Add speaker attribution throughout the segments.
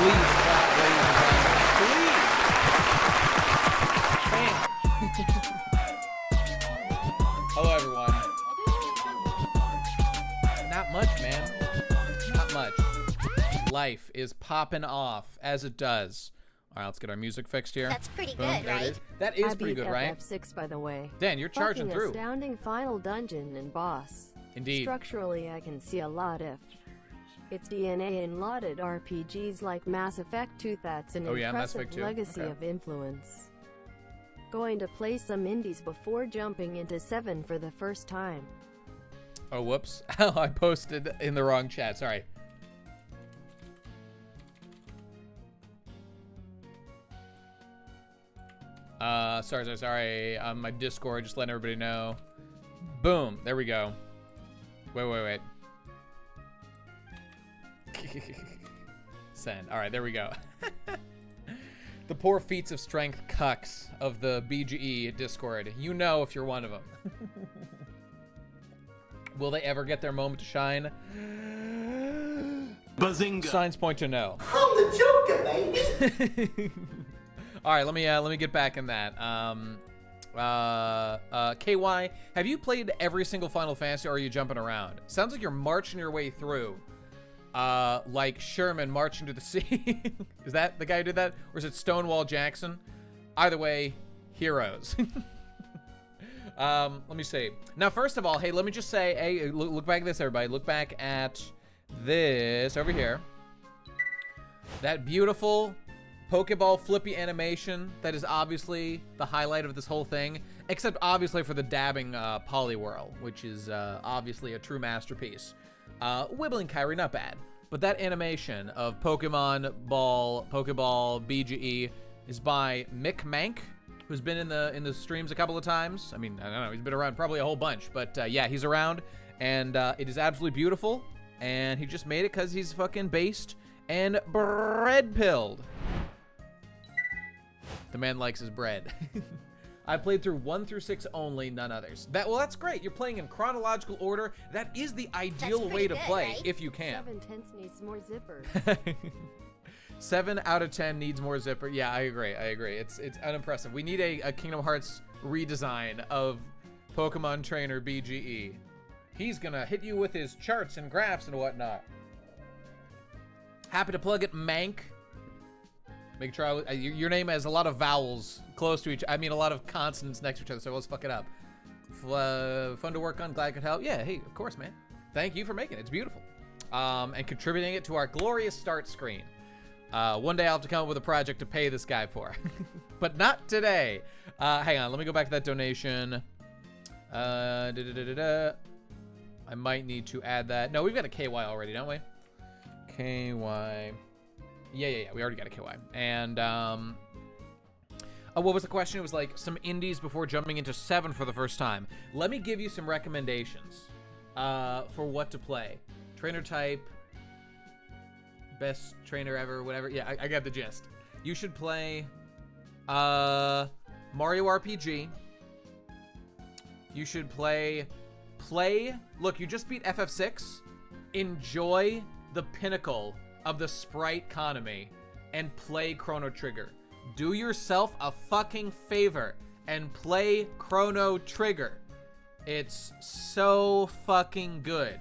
Speaker 1: Please clap, ladies and gentlemen. Please. Hello, everyone. Not much, man. Not much. Life is popping off as it does. All right, let's get our music fixed here.
Speaker 2: That's pretty
Speaker 1: Boom,
Speaker 2: good,
Speaker 1: there
Speaker 2: right?
Speaker 1: it is. That is pretty good, right?
Speaker 3: F6, by the way.
Speaker 1: Dan, you're charging
Speaker 3: Fucking
Speaker 1: through.
Speaker 3: Astounding final dungeon and boss.
Speaker 1: Indeed.
Speaker 3: Structurally, I can see a lot of its DNA in lauded RPGs like Mass Effect 2. That's an
Speaker 1: Oh, yeah, Mass
Speaker 3: impressive
Speaker 1: Effect 2.
Speaker 3: legacy
Speaker 1: Okay.
Speaker 3: of influence. Going to play some indies before jumping into 7 for the first time.
Speaker 1: Oh, whoops. I posted in the wrong chat. Sorry. Sorry. On my Discord, just letting everybody know. Boom. There we go. Wait. Send. All right, there we go. The poor feats of strength cucks of the BGE Discord. You know if you're one of them. Will they ever get their moment to shine?
Speaker 4: Bazinga.
Speaker 1: Signs point to no.
Speaker 2: I'm the Joker, baby.
Speaker 1: All right, let me get back in that. KY, have you played every single Final Fantasy, or are you jumping around? Sounds like you're marching your way through, like Sherman marching to the sea. Is that the guy who did that, or is it Stonewall Jackson? Either way, heroes. Let me see. Now, first of all, hey, let me just say, hey, look back at this, everybody. Look back at this over here. That beautiful Pokeball flippy animation that is obviously the highlight of this whole thing, except obviously for the dabbing Poliwhirl, which is obviously a true masterpiece. Wibbling Kyrie, not bad. But that animation of Pokeball BGE is by Mick Mank, who's been in the streams a couple of times. I mean, I don't know, he's been around probably a whole bunch, but yeah, he's around, and it is absolutely beautiful, and he just made it because he's fucking based and bread-pilled. The man likes his bread. I played through 1 through 6 only, none others. Well, that's great. You're playing in chronological order. That is the ideal way to
Speaker 2: good,
Speaker 1: play,
Speaker 2: right?
Speaker 1: if you can.
Speaker 3: 7/10 needs more zippers.
Speaker 1: 7 out of 10 needs more zipper. Yeah, I agree. It's unimpressive. We need a Kingdom Hearts redesign of Pokemon Trainer BGE. He's gonna hit you with his charts and graphs and whatnot. Happy to plug it, Mank. Make sure your name has a lot of vowels close to a lot of consonants next to each other, so let's fuck it up. Fun to work on, glad I could help. Yeah, hey, of course, man. Thank you for making it. It's beautiful. And contributing it to our glorious start screen. One day I'll have to come up with a project to pay this guy for. But not today. Hang on, let me go back to that donation. I might need to add that. No, we've got a KY already, don't we? KY. Yeah. We already got a KY. And, what was the question? It was like some indies before jumping into 7 for the first time. Let me give you some recommendations for what to play. Trainer type, best trainer ever, whatever. Yeah, I got the gist. You should play Mario RPG. You should play. Look, you just beat FF6. Enjoy the pinnacle of the sprite economy and play Chrono Trigger. Do yourself a fucking favor and play Chrono Trigger. It's so fucking good,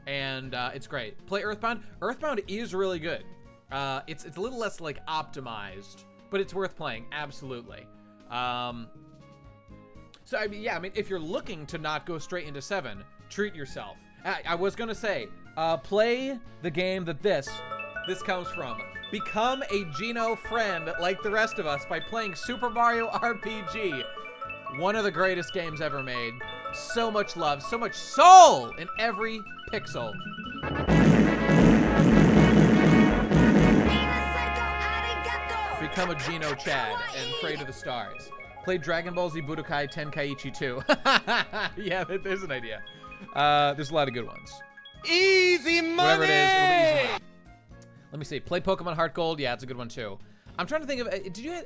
Speaker 1: and it's great. Play Earthbound. Earthbound is really good. It's a little less like optimized, but it's worth playing, absolutely. So I mean, if you're looking to not go straight into 7, treat yourself. I was gonna say, play the game that this comes from. Become a Geno friend like the rest of us by playing Super Mario RPG. One of the greatest games ever made. So much love, so much soul in every pixel. Become a Geno Chad and pray to the stars. Play Dragon Ball Z Budokai Tenkaichi 2. Yeah, there's an idea. There's a lot of good ones.
Speaker 4: Easy money!
Speaker 1: Whatever it is, it'll be easy money. Let me see. Play Pokemon Heart Gold. Yeah, it's a good one too. I'm trying to think of.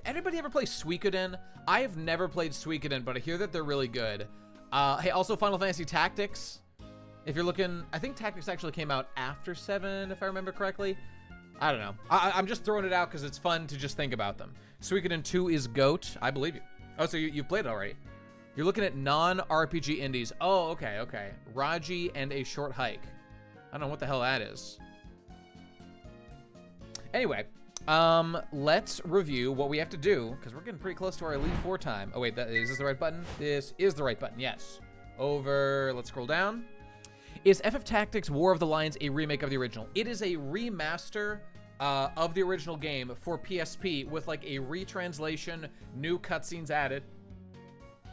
Speaker 1: Anybody ever play Suikoden? I have never played Suikoden, but I hear that they're really good. Hey, also Final Fantasy Tactics. If you're looking, I think Tactics actually came out after 7, if I remember correctly. I don't know. I'm just throwing it out because it's fun to just think about them. Suikoden 2 is GOAT. I believe you. Oh, so you've played it already. You're looking at non-RPG indies. Oh, okay, okay. Raji and a Short Hike. I don't know what the hell that is. Anyway, let's review what we have to do because we're getting pretty close to our Elite Four time. Oh, wait, is this the right button? This is the right button, yes. Over, let's scroll down. Is FF Tactics War of the Lions a remake of the original? It is a remaster of the original game for PSP with like a retranslation, new cutscenes added.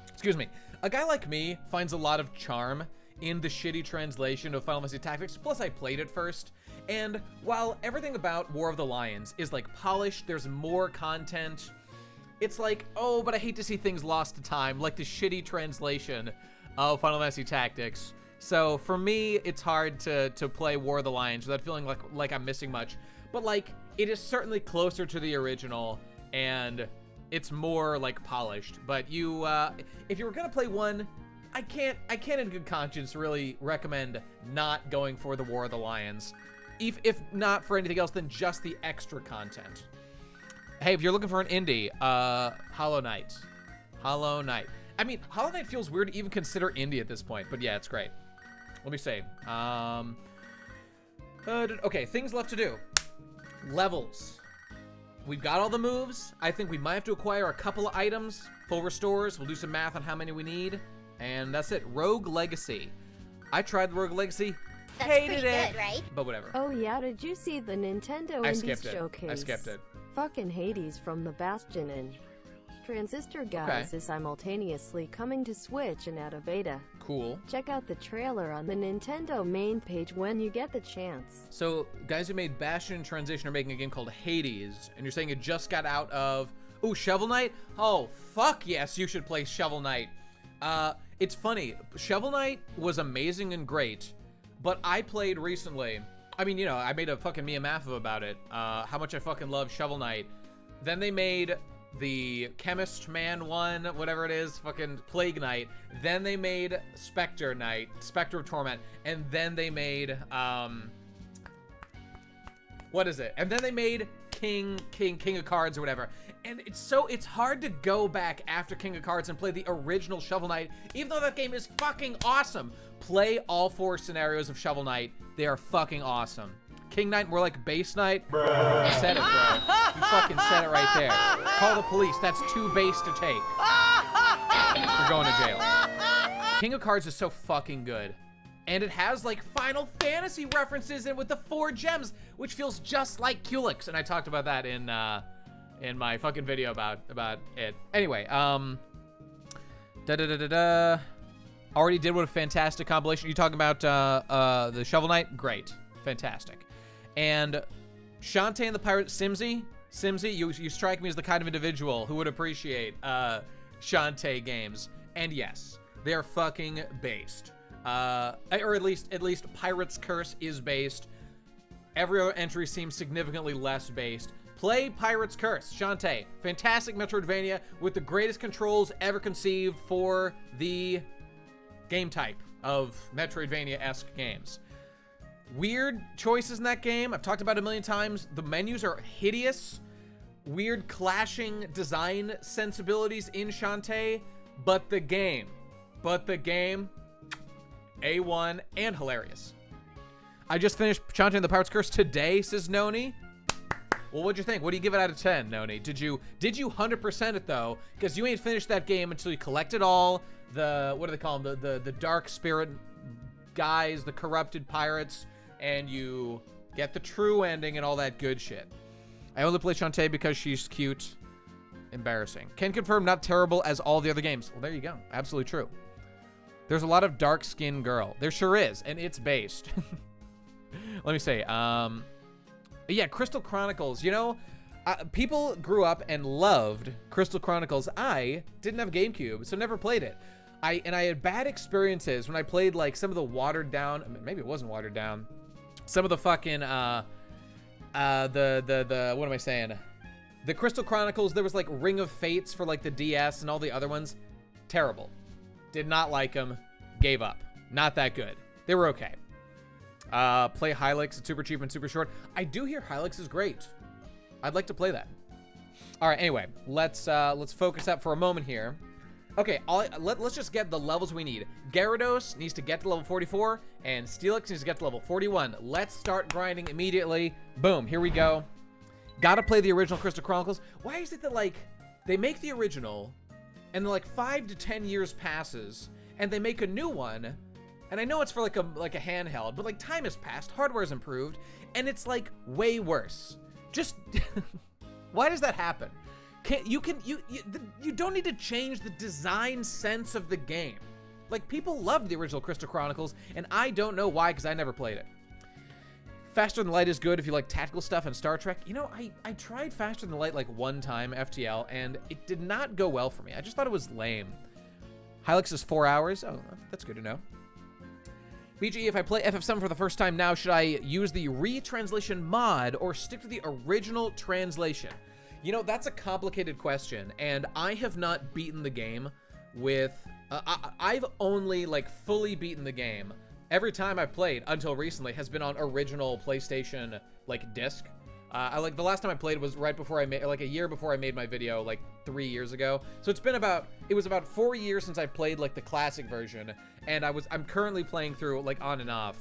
Speaker 1: Excuse me. A guy like me finds a lot of charm in the shitty translation of Final Fantasy Tactics. Plus, I played it first. And while everything about War of the Lions is like polished, there's more content. It's like, oh, but I hate to see things lost to time, like the shitty translation of Final Fantasy Tactics. So for me, it's hard to play War of the Lions without feeling like I'm missing much. But like, it is certainly closer to the original, and it's more like polished. But you, if you were gonna play one, I can't in good conscience really recommend not going for the War of the Lions. If not for anything else than just the extra content. Hey, if you're looking for an indie, Hollow Knight. Hollow Knight. I mean, Hollow Knight feels weird to even consider indie at this point, but yeah, it's great. Let me see. Okay, things left to do. Levels. We've got all the moves. I think we might have to acquire a couple of items. Full restores. We'll do some math on how many we need. And that's it. Rogue Legacy. I tried the Rogue Legacy.
Speaker 5: That's
Speaker 1: Hated
Speaker 5: pretty
Speaker 1: it.
Speaker 5: good, right?
Speaker 1: But whatever.
Speaker 3: Oh yeah, did you see the Nintendo
Speaker 1: I
Speaker 3: Indies
Speaker 1: skipped it.
Speaker 3: showcase?
Speaker 1: I skipped it.
Speaker 3: Fucking Hades from the Bastion and Transistor guys is simultaneously coming to Switch and out of beta.
Speaker 1: Cool.
Speaker 3: Check out the trailer on the Nintendo main page when you get the chance.
Speaker 1: So, guys who made Bastion and Transition are making a game called Hades, and you're saying it just got out of... Ooh, Shovel Knight? Oh, fuck yes, you should play Shovel Knight. It's funny. Shovel Knight was amazing and great, but I played recently... I mean, you know, I made a fucking Mia Mafu about it, how much I fucking love Shovel Knight. Then they made the Chemist Man one, whatever it is, fucking Plague Knight. Then they made Spectre Knight, Spectre of Torment. And then they made, what is it? And then they made King of Cards or whatever. And it's hard to go back after King of Cards and play the original Shovel Knight, even though that game is fucking awesome. Play all 4 scenarios of Shovel Knight. They are fucking awesome. King Knight, more like Base Knight. You said it, bro. You fucking said it right there. Call the police. That's too base to take. You're going to jail. King of Cards is so fucking good. And it has like Final Fantasy references in with the 4 gems, which feels just like Culex. And I talked about that in my fucking video about it. Anyway, already did what a fantastic compilation. You talking about the Shovel Knight? Great. Fantastic. And Shantae and the Pirate, Simsy, you strike me as the kind of individual who would appreciate Shantae games. And yes, they are fucking based. Or at least Pirate's Curse is based. Every other entry seems significantly less based. Play Pirate's Curse, Shantae. Fantastic Metroidvania with the greatest controls ever conceived for the game type of Metroidvania-esque games. Weird choices in that game. I've talked about it a million times. The menus are hideous. Weird clashing design sensibilities in Shantae. But the game, A1 and hilarious. I just finished Shantae and the Pirate's Curse today, says Noni. Well, what'd you think? What do you give it out of 10, Noni? Did you 100% it though? Because you ain't finished that game until you collected all the, what do they call them? The dark spirit guys, the corrupted pirates, and you get the true ending and all that good shit. I only play Shantae because she's cute. Embarrassing. Can confirm not terrible as all the other games. Well, there you go. Absolutely true. There's a lot of dark-skinned girl. There sure is, and it's based. Let me say, yeah, Crystal Chronicles. You know, people grew up and loved Crystal Chronicles. I didn't have GameCube, so never played it. I had bad experiences when I played like some of the watered down, maybe it wasn't watered down, some of the fucking what am I saying? The Crystal Chronicles. There was like Ring of Fates for like the DS and all the other ones. Terrible. Did not like them. Gave up. Not that good. They were okay. Play Hylix. It's super cheap and super short. I do hear Hylix is great. I'd like to play that. All right, anyway, let's focus up for a moment here. Okay, let's just get the levels we need. Gyarados needs to get to level 44, and Steelix needs to get to level 41. Let's start grinding immediately. Boom, here we go. Gotta play the original Crystal Chronicles. Why is it that, like, they make the original, and then, like, 5 to 10 years passes, and they make a new one, and I know it's for, like a handheld, but, like, time has passed, hardware's improved, and it's, like, way worse. Just, why does that happen? You don't need to change the design sense of the game. Like, people loved the original Crystal Chronicles, and I don't know why, because I never played it. Faster Than Light is good if you like tactical stuff and Star Trek. You know, I tried Faster Than Light like one time, FTL, and it did not go well for me. I just thought it was lame. Hylix is 4 hours. Oh, that's good to know. BGE, if I play FF7 for the first time now, should I use the retranslation mod or stick to the original translation? You know, that's a complicated question, and I have not beaten the game with... I've only, like, fully beaten the game. Every time I've played, until recently, has been on original PlayStation, like, disc. Like, the last time I played was right before I made, like, a year before I made my video, like, 3 years ago. So it's been about, it was about 4 years since I played, like, the classic version, and I'm currently playing through, like, on and off,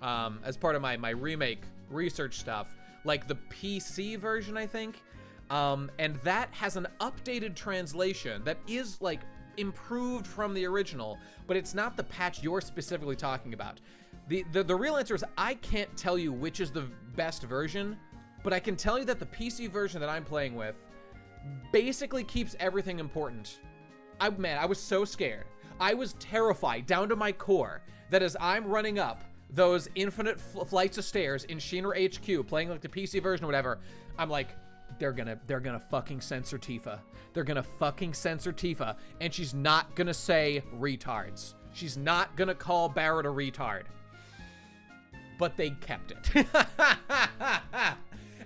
Speaker 1: as part of my remake research stuff, like, the PC version, I think. And that has an updated translation that is, like, improved from the original, but it's not the patch you're specifically talking about. The real answer is I can't tell you which is the best version, but I can tell you that the PC version that I'm playing with basically keeps everything important. Man, I was so scared. I was terrified down to my core that as I'm running up those infinite flights of stairs in Shinra HQ, playing like the PC version or whatever, I'm like, they're gonna fucking censor Tifa. They're gonna fucking censor Tifa, and she's not gonna say retards. She's not gonna call Barrett a retard. But they kept it.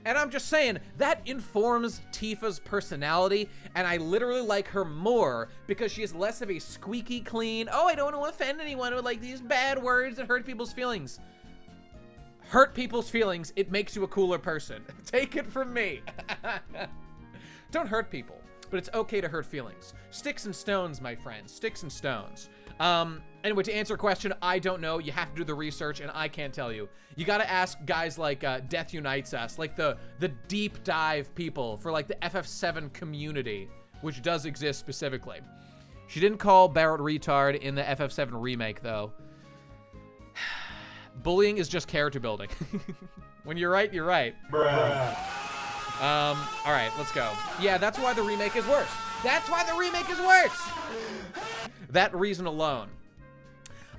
Speaker 1: And I'm just saying, that informs Tifa's personality, and I literally like her more because she is less of a squeaky clean, oh, I don't want to offend anyone with like these bad words that hurt people's feelings. Hurt people's feelings, it makes you a cooler person. Take it from me. Don't hurt people, but it's okay to hurt feelings. Sticks and stones, my friends, sticks and stones. Anyway, to answer a question, I don't know. You have to do the research, and I can't tell you. You gotta ask guys like Death Unites Us, like the deep dive people for like the FF7 community, which does exist specifically. She didn't call Barrett retard in the FF7 remake, though. Bullying is just character building. When you're right, you're right.
Speaker 2: Bruh.
Speaker 1: All right, let's go. Yeah, that's why the remake is worse. That's why the remake is worse. That reason alone.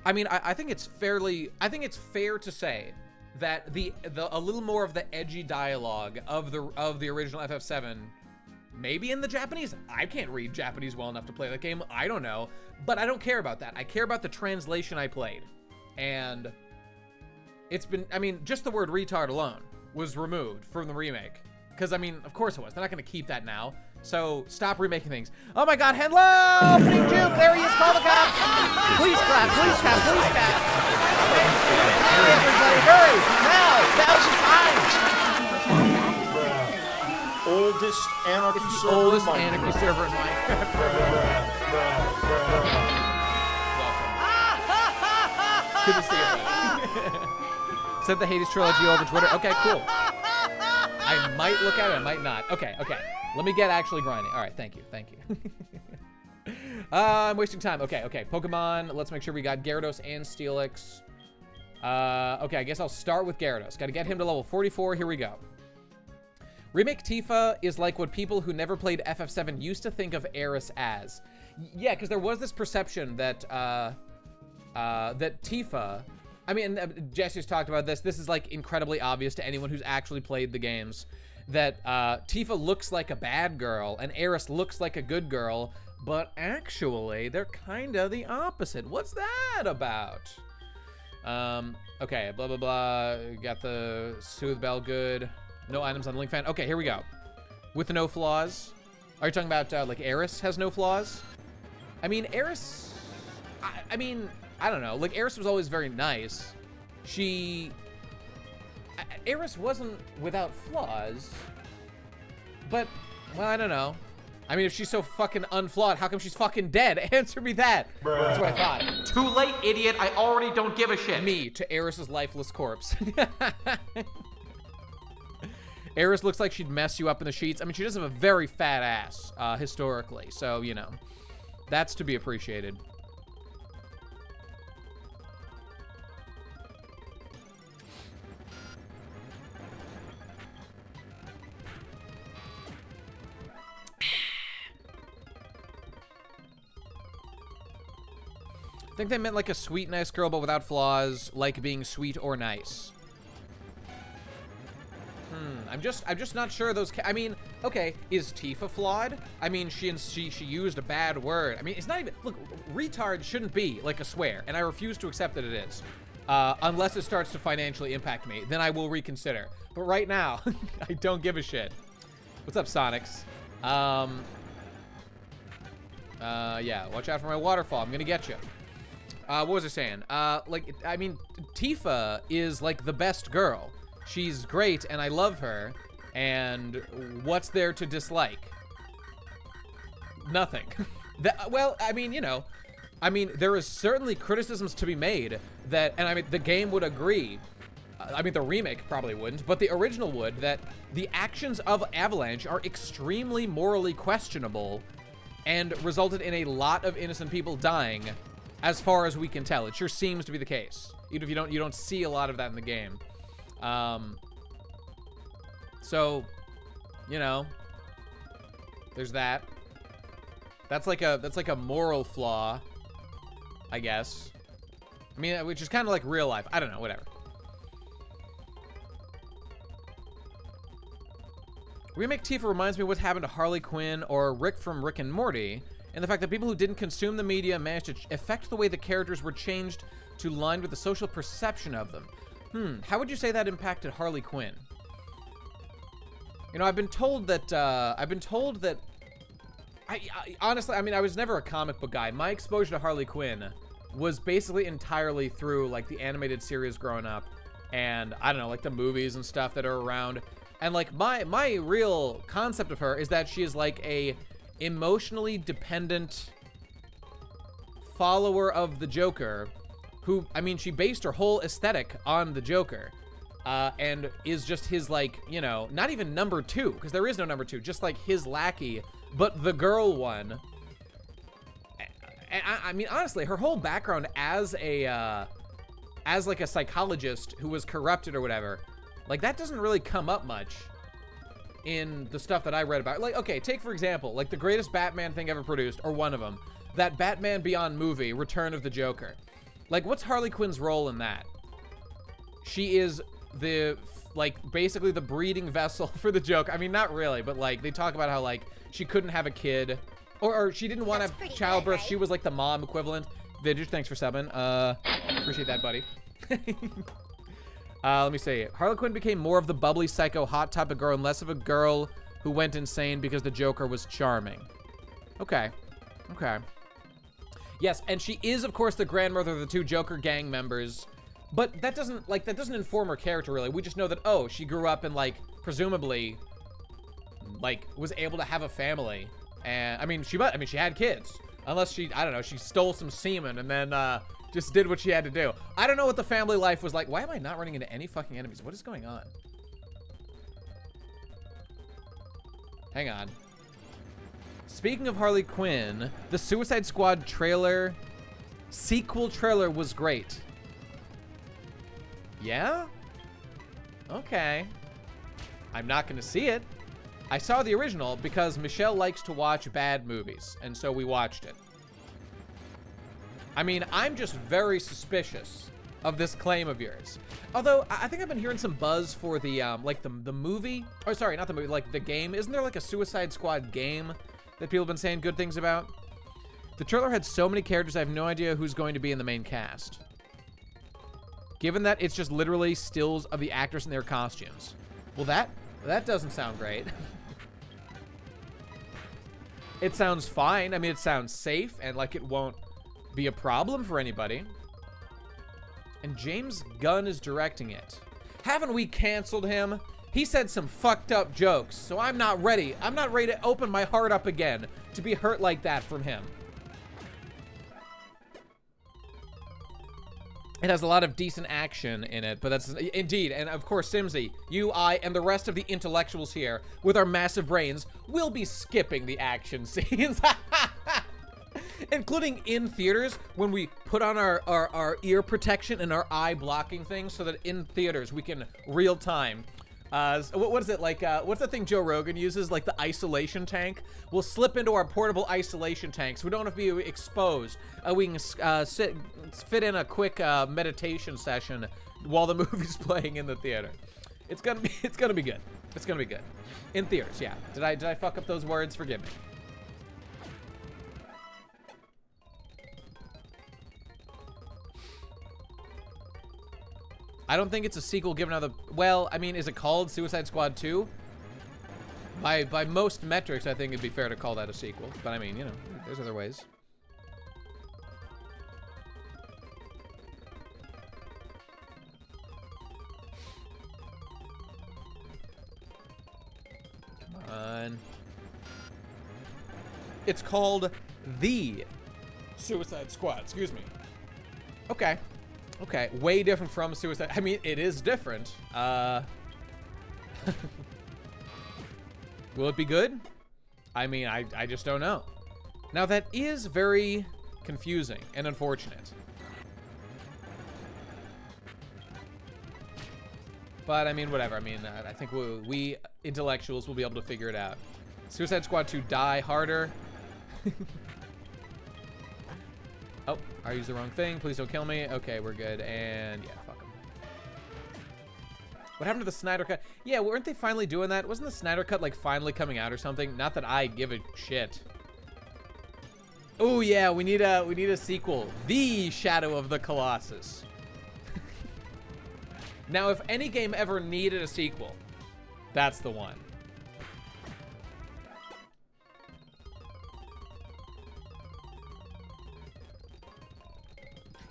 Speaker 1: I mean, I think it's fair to say that a little more of the edgy dialogue of the original FF7, maybe in the Japanese. I can't read Japanese well enough to play that game. I don't know, but I don't care about that. I care about the translation I played, and it's been, I mean, just the word retard alone was removed from the remake. Because, I mean, of course it was. They're not going to keep that now. So, stop remaking things. Oh my god, hello! Opening Juke! There he is, call the cops! Please clap, please clap, please clap! Hurry, everybody, hurry! Now! Now's your time!
Speaker 2: Oldest anarchy
Speaker 1: It's the
Speaker 2: server
Speaker 1: oldest
Speaker 2: in Minecraft.
Speaker 1: anarchy server in Minecraft. Welcome. Good to see you. Sent the Hades trilogy over Twitter. Okay, cool. I might look at it, I might not. Okay. Let me get actually grinding. All right, thank you. I'm wasting time. Okay. Pokemon. Let's make sure we got Gyarados and Steelix. Okay, I guess I'll start with Gyarados. Got to get him to level 44. Here we go. Remake Tifa is like what people who never played FF7 used to think of Aeris as. Yeah, because there was this perception that that Tifa... I mean, Jesse's talked about this. This is, like, incredibly obvious to anyone who's actually played the games. That Tifa looks like a bad girl and Aeris looks like a good girl, but actually, they're kind of the opposite. What's that about? Okay, blah, blah, blah. Got the Soothe Bell good. No items on Link Fan. Okay, here we go. With the no flaws. Are you talking about, like, Aeris has no flaws? I mean, Aeris... I mean... I don't know, like, Aeris was always very nice, Eris wasn't without flaws, but, well, I don't know. I mean, if she's so fucking unflawed, how come she's fucking dead? Answer me that. That's what I thought.
Speaker 5: Too late, idiot. I already don't give a shit.
Speaker 1: Me to Eris's lifeless corpse. Eris looks like she'd mess you up in the sheets. I mean, she does have a very fat ass, historically. So, you know, that's to be appreciated. I think they meant like a sweet, nice girl, but without flaws, like being sweet or nice. I'm just not sure those. I mean, okay, is Tifa flawed? I mean, she used a bad word. I mean, it's not even. Look, retard shouldn't be like a swear, and I refuse to accept that it is, unless it starts to financially impact me. Then I will reconsider. But right now, I don't give a shit. What's up, Sonics? Yeah, watch out for my waterfall. I'm gonna get you. What was I saying? Like, I mean, Tifa is like the best girl. She's great, and I love her. And what's there to dislike? Nothing. Well, I mean, you know, I mean, there is certainly criticisms to be made that, and I mean, the game would agree. I mean, the remake probably wouldn't, but the original would, that the actions of Avalanche are extremely morally questionable and resulted in a lot of innocent people dying, as far as we can tell. It sure seems to be the case, even if you don't see a lot of that in the game. So, you know, there's that. That's like a moral flaw, I guess. I mean, which is kind of like real life. I don't know, whatever. Remake Tifa reminds me of what happened to Harley Quinn or Rick from Rick and Morty, and the fact that people who didn't consume the media managed to affect the way the characters were changed to line with the social perception of them. How would you say that impacted Harley Quinn? You know, I've been told that, honestly, I mean, I was never a comic book guy. My exposure to Harley Quinn was basically entirely through, like, the animated series growing up, and, I don't know, like, the movies and stuff that are around. And, like, my real concept of her is that she is, like, a emotionally dependent follower of the Joker who, I mean, she based her whole aesthetic on the Joker, and is just his, like, you know, not even number two, because there is no number two, just like his lackey, but the girl one. And I mean, honestly, her whole background as like a psychologist who was corrupted or whatever, like, that doesn't really come up much in the stuff that I read about. Like, okay, take for example, like the greatest Batman thing ever produced, or one of them, that Batman Beyond movie, Return of the Joker. Like, what's Harley Quinn's role in that? She is the, like, basically the breeding vessel for the Joker. I mean, not really, but, like, they talk about how, like, she couldn't have a kid, or she didn't want to have childbirth. Right? She was, like, the mom equivalent. Vidge, thanks for subbing. Appreciate that, buddy. Let me see. Harley Quinn became more of the bubbly, psycho, hot topic girl and less of a girl who went insane because the Joker was charming. Okay. Okay. Yes, and she is, of course, the grandmother of the two Joker gang members, but that doesn't inform her character, really. We just know that, oh, she grew up and, like, presumably, like, was able to have a family. And, I mean, she had kids. Unless she, I don't know, she stole some semen and then, just did what she had to do. I don't know what the family life was like. Why am I not running into any fucking enemies? What is going on? Hang on. Speaking of Harley Quinn, the Suicide Squad sequel trailer was great. Yeah? Okay. I'm not gonna see it. I saw the original because Michelle likes to watch bad movies, and so we watched it. I mean, I'm just very suspicious of this claim of yours. Although, I think I've been hearing some buzz for the, like, the movie. Oh, sorry, not the movie, like, the game. Isn't there, like, a Suicide Squad game that people have been saying good things about? The trailer had so many characters, I have no idea who's going to be in the main cast. Given that it's just literally stills of the actors in their costumes. Well, that doesn't sound great. It sounds fine. I mean, it sounds safe, and, like, it won't be a problem for anybody. And James Gunn is directing it. Haven't we canceled him? He said some fucked up jokes, so I'm not ready. I'm not ready to open my heart up again to be hurt like that from him. It has a lot of decent action in it, but that's indeed, and of course, Simsy, you, I, and the rest of the intellectuals here with our massive brains will be skipping the action scenes. Including in theaters when we put on our ear protection and our eye blocking things so that in theaters we can real time. What is it like? What's the thing Joe Rogan uses? Like the isolation tank? We'll slip into our portable isolation tanks. We don't have to be exposed. We can fit in a quick meditation session while the movie's playing in the theater. It's gonna be good. It's gonna be good. In theaters, yeah. Did I fuck up those words? Forgive me. I don't think it's a sequel given how the... Well, I mean, is it called Suicide Squad 2? By most metrics, I think it'd be fair to call that a sequel. But I mean, you know, there's other ways. Come on. It's called The Suicide Squad. Excuse me. Okay. Okay, way different from Suicide. I mean, it is different. Will it be good? I mean, I just don't know. Now, that is very confusing and unfortunate. But, I mean, whatever. I mean, I think we intellectuals will be able to figure it out. Suicide Squad 2 Die Harder. Oh, I used the wrong thing. Please don't kill me. Okay, we're good. And yeah, fuck them. What happened to the Snyder Cut? Yeah, weren't they finally doing that? Wasn't the Snyder Cut like finally coming out or something? Not that I give a shit. Oh yeah, we need a sequel. The Shadow of the Colossus. Now, if any game ever needed a sequel, that's the one.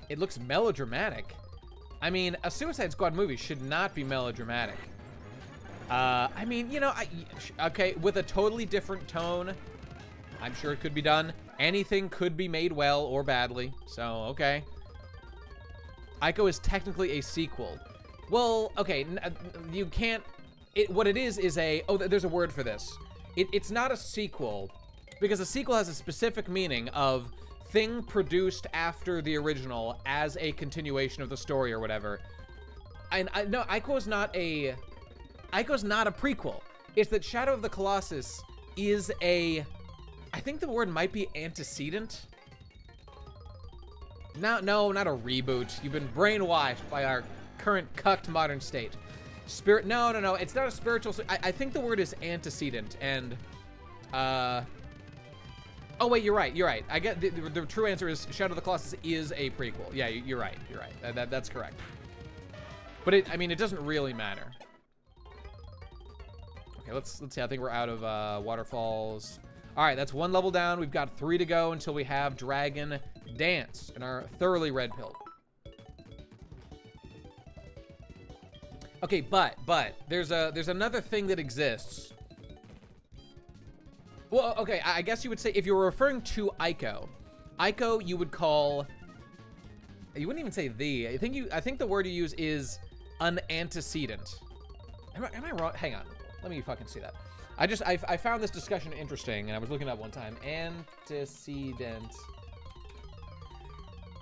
Speaker 1: It looks melodramatic. I mean, a Suicide Squad movie should not be melodramatic. I mean, you know, okay, with a totally different tone, I'm sure it could be done. Anything could be made well or badly, so okay. Ico is technically a sequel. Well, okay, you can't, what it is a, oh, there's a word for this. It's not a sequel, because a sequel has a specific meaning of thing produced after the original as a continuation of the story or whatever. And no, Ico's not a prequel. It's that Shadow of the Colossus is a, I think the word might be antecedent. No, not a reboot. You've been brainwashed by our current cucked modern state. No, it's not a spiritual, I think the word is antecedent, and, oh wait, you're right. I get the true answer is Shadow of the Colossus is a prequel. Yeah, you're right. That's correct. But I mean, it doesn't really matter. Okay, let's see. I think we're out of waterfalls. All right, that's one level down. We've got 3 to go until we have Dragon Dance in our thoroughly red pill. Okay, but there's another thing that exists. Well, okay, I guess you would say if you were referring to Ico, you would call, you wouldn't even say the, I think the word you use is an antecedent. Am I wrong? Hang on, let me fucking see that. I found this discussion interesting, and I was looking it up one time. Antecedent.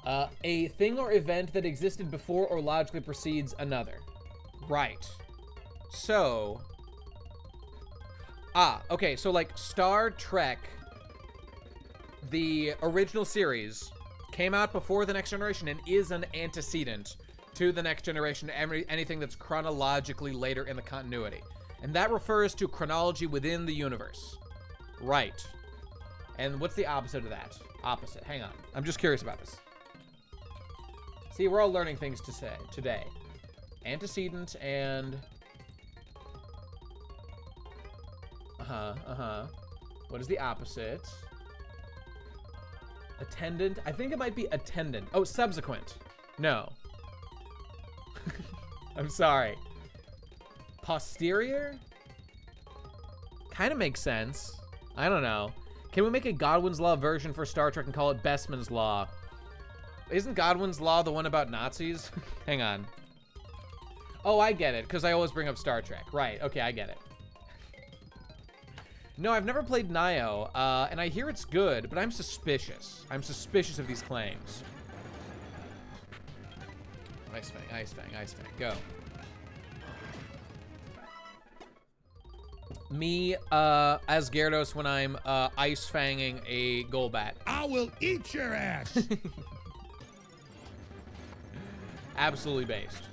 Speaker 1: A thing or event that existed before or logically precedes another. Right. So, okay, so like Star Trek, the original series, came out before The Next Generation and is an antecedent to The Next Generation, anything that's chronologically later in the continuity. And that refers to chronology within the universe. Right. And what's the opposite of that? Opposite, hang on. I'm just curious about this. See, we're all learning things to say today. Antecedent and... What is the opposite? Attendant? I think it might be attendant. Oh, subsequent. No. I'm sorry. Posterior? Kind of makes sense. I don't know. Can we make a Godwin's Law version for Star Trek and call it Bestman's Law? Isn't Godwin's Law the one about Nazis? Hang on. Oh, I get it, because I always bring up Star Trek. Right, okay, I get it. No, I've never played Nio, and I hear it's good, but I'm suspicious. I'm suspicious of these claims. Ice Fang, Ice Fang, Ice Fang, go. Me, as Gyarados when I'm, Ice Fanging a Golbat.
Speaker 4: I will eat your ass.
Speaker 1: Absolutely based.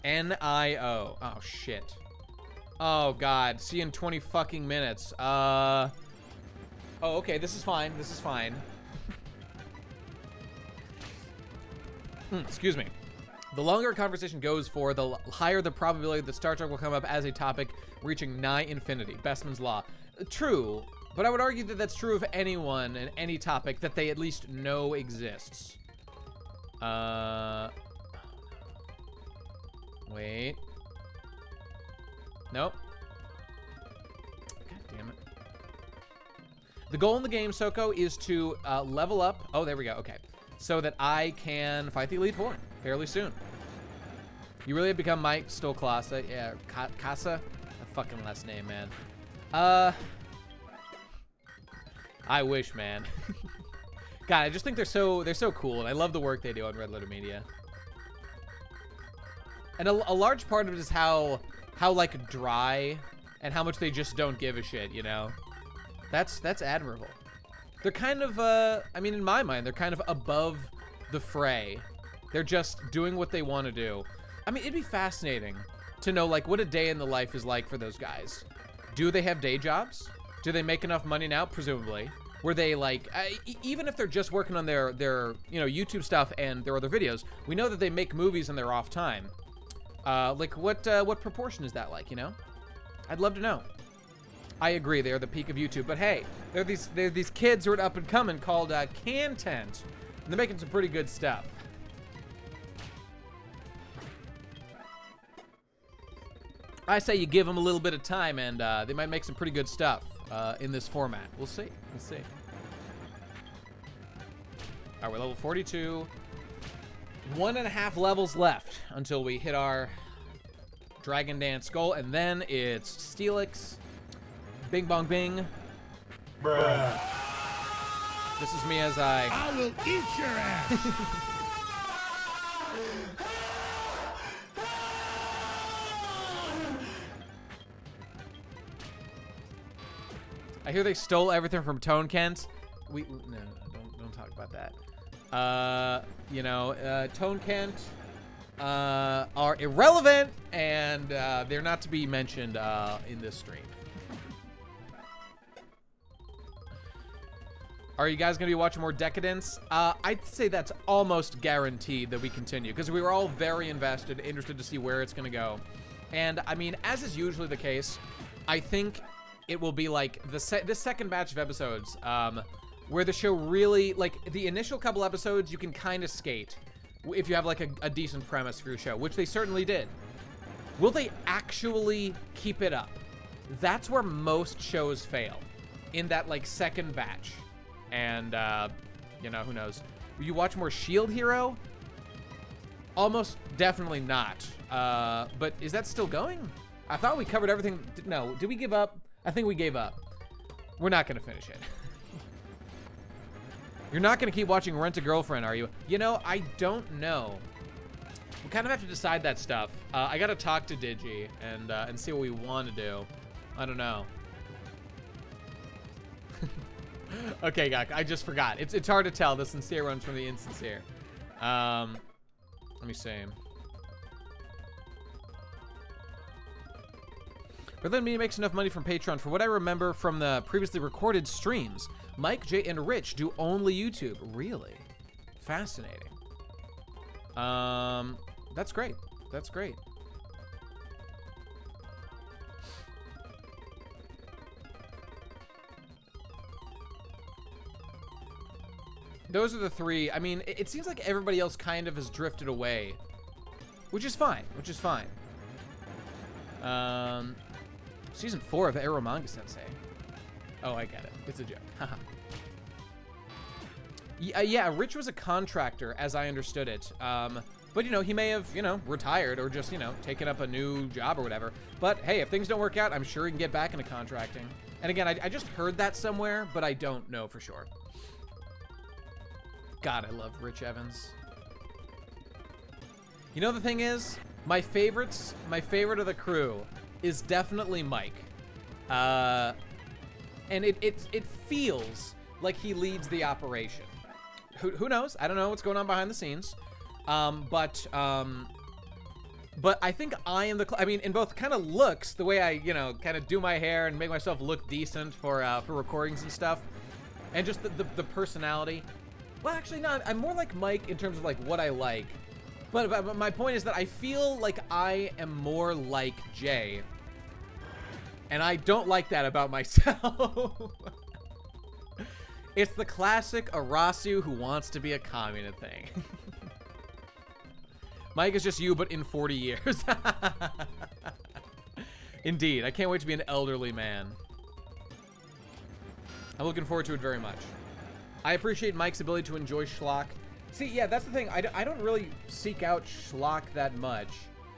Speaker 1: N-I-O. Oh, shit. Oh, God. See you in 20 fucking minutes. Oh, okay. This is fine. This is fine. Excuse me. The longer a conversation goes for, the higher the probability that Star Trek will come up as a topic reaching nigh infinity. Bestman's Law. True. But I would argue that that's true of anyone and any topic that they at least know exists. Wait. Nope. God damn it. The goal in the game, Soko, is to level up. Oh, there we go. Okay. So that I can fight the Elite Four fairly soon. You really have become Mike Stolklasa. Yeah, Casa? That fucking last name, man. I wish, man. God, I just think they're so cool, and I love the work they do on Red Letter Media. And a large part of it is how like dry and how much they just don't give a shit, you know? That's admirable. They're kind of, I mean, in my mind, they're kind of above the fray. They're just doing what they want to do. I mean, it'd be fascinating to know, like, what a day in the life is like for those guys. Do they have day jobs? Do they make enough money now? Presumably. Were they, like, even if they're just working on their you know, YouTube stuff and their other videos, we know that they make movies in their off time. Like, what proportion is that like, you know? I'd love to know. I agree, they're the peak of YouTube, but hey, they're these kids who are up and coming called Cantent, and they're making some pretty good stuff. I say you give them a little bit of time, and they might make some pretty good stuff in this format. We'll see. We'll see. All right, we're level 42. 1.5 levels left until we hit our Dragon Dance goal, and then it's Steelix. Bing bong bing.
Speaker 4: Bruh.
Speaker 1: This is me as I
Speaker 4: will eat your ass.
Speaker 1: I hear they stole everything from Tone Kent. No, don't talk about that. You know, Tone Kent are irrelevant, and they're not to be mentioned in this stream. Are you guys gonna be watching more Decadence? I'd say that's almost guaranteed that we continue, because we were all very invested, interested to see where it's gonna go. And I mean, as is usually the case, I think it will be like this second batch of episodes, where the show really, like, the initial couple episodes you can kind of skate if you have like a decent premise for your show, which they certainly did. Will they actually keep it up? That's where most shows fail, in that like second batch. And, you know, who knows? Will you watch more S.H.I.E.L.D. Hero? Almost definitely not. But is that still going? I thought we covered everything. No, did we give up? I think we gave up. We're not going to finish it. You're not going to keep watching Rent a Girlfriend, are you? You know, I don't know. We kind of have to decide that stuff. I got to talk to Digi and see what we want to do. I don't know. Okay, Gak, I just forgot. It's hard to tell the sincere ones from the insincere. Let me see. But then me makes enough money from Patreon. For what I remember from the previously recorded streams, Mike, Jay, and Rich do only YouTube. Really? Fascinating. That's great. That's great. Those are the three. I mean, it seems like everybody else kind of has drifted away, which is fine. Season 4 of Eromanga Sensei. Oh, I get it. It's a joke. Haha. Yeah, Rich was a contractor, as I understood it. But, you know, he may have, you know, retired or just, you know, taken up a new job or whatever. But, hey, if things don't work out, I'm sure he can get back into contracting. And again, I just heard that somewhere, but I don't know for sure. God, I love Rich Evans. You know, the thing is, my favorite of the crew is definitely Mike. And it feels like he leads the operation. Who knows? I don't know what's going on behind the scenes. But I think I am I mean, in both kind of looks, the way I, you know, kind of do my hair and make myself look decent for recordings and stuff, and just the personality. Well, actually, no, I'm more like Mike in terms of like what I like. But my point is that I feel like I am more like Jay, and I don't like that about myself. It's the classic Arasu who wants to be a communist thing. Mike is just you, but in 40 years. Indeed, I can't wait to be an elderly man. I'm looking forward to it very much. I appreciate Mike's ability to enjoy schlock. See, yeah, that's the thing. I don't really seek out schlock that much.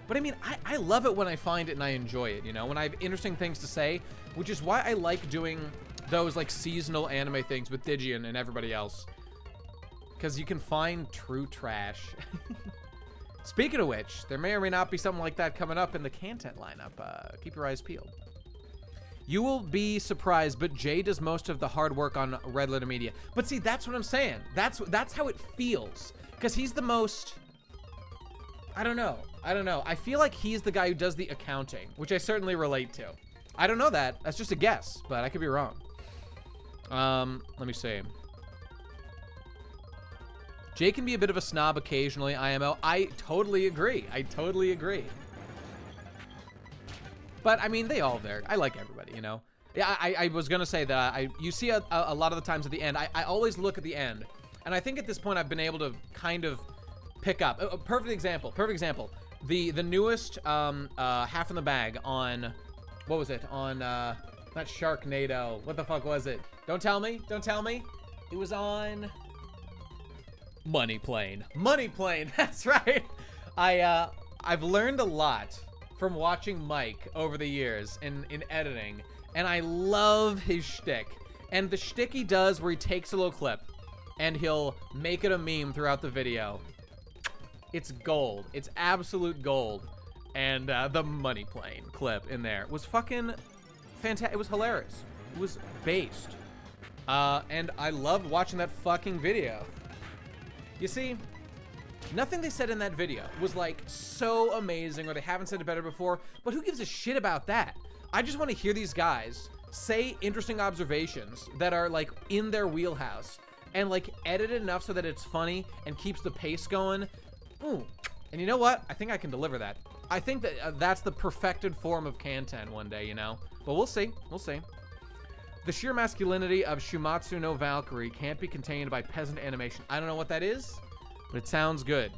Speaker 1: But I mean, I love it when I find it and I enjoy it, you know? When I have interesting things to say, which is why I like doing those, like, seasonal anime things with Digian and everybody else. Because you can find true trash. Speaking of which, there may or may not be something like that coming up in the content lineup. Keep your eyes peeled. You will be surprised, but Jay does most of the hard work on Red Letter Media. But see, that's what I'm saying. That's how it feels. Because he's the most... I don't know. I feel like he's the guy who does the accounting, which I certainly relate to. I don't know that. That's just a guess, but I could be wrong. Let me see. Jay can be a bit of a snob occasionally, IMO. I totally agree. But, I mean, they all there. I like everybody, you know? Yeah, I was going to say that you see a lot of the times at the end, I always look at the end. And I think at this point I've been able to kind of pick up. A perfect example. The newest half in the bag on, what was it? On, not Sharknado. What the fuck was it? Don't tell me. It was on Money Plane. That's right. I've learned a lot from watching Mike over the years in editing, and I love his shtick. And the shtick he does where he takes a little clip and he'll make it a meme throughout the video. It's gold. It's absolute gold. And the Money Plane clip in there was fucking fantastic. It was hilarious. It was based. And I loved watching that fucking video. You see, nothing they said in that video was like so amazing, or they haven't said it better before, but who gives a shit about that? I just want to hear these guys say interesting observations that are like in their wheelhouse and like edit it enough so that it's funny and keeps the pace going. Ooh. And you know what? I think I can deliver that. I think that that's the perfected form of content one day, you know? But we'll see. The sheer masculinity of Shumatsu no Valkyrie can't be contained by peasant animation. I don't know what that is, but it sounds good.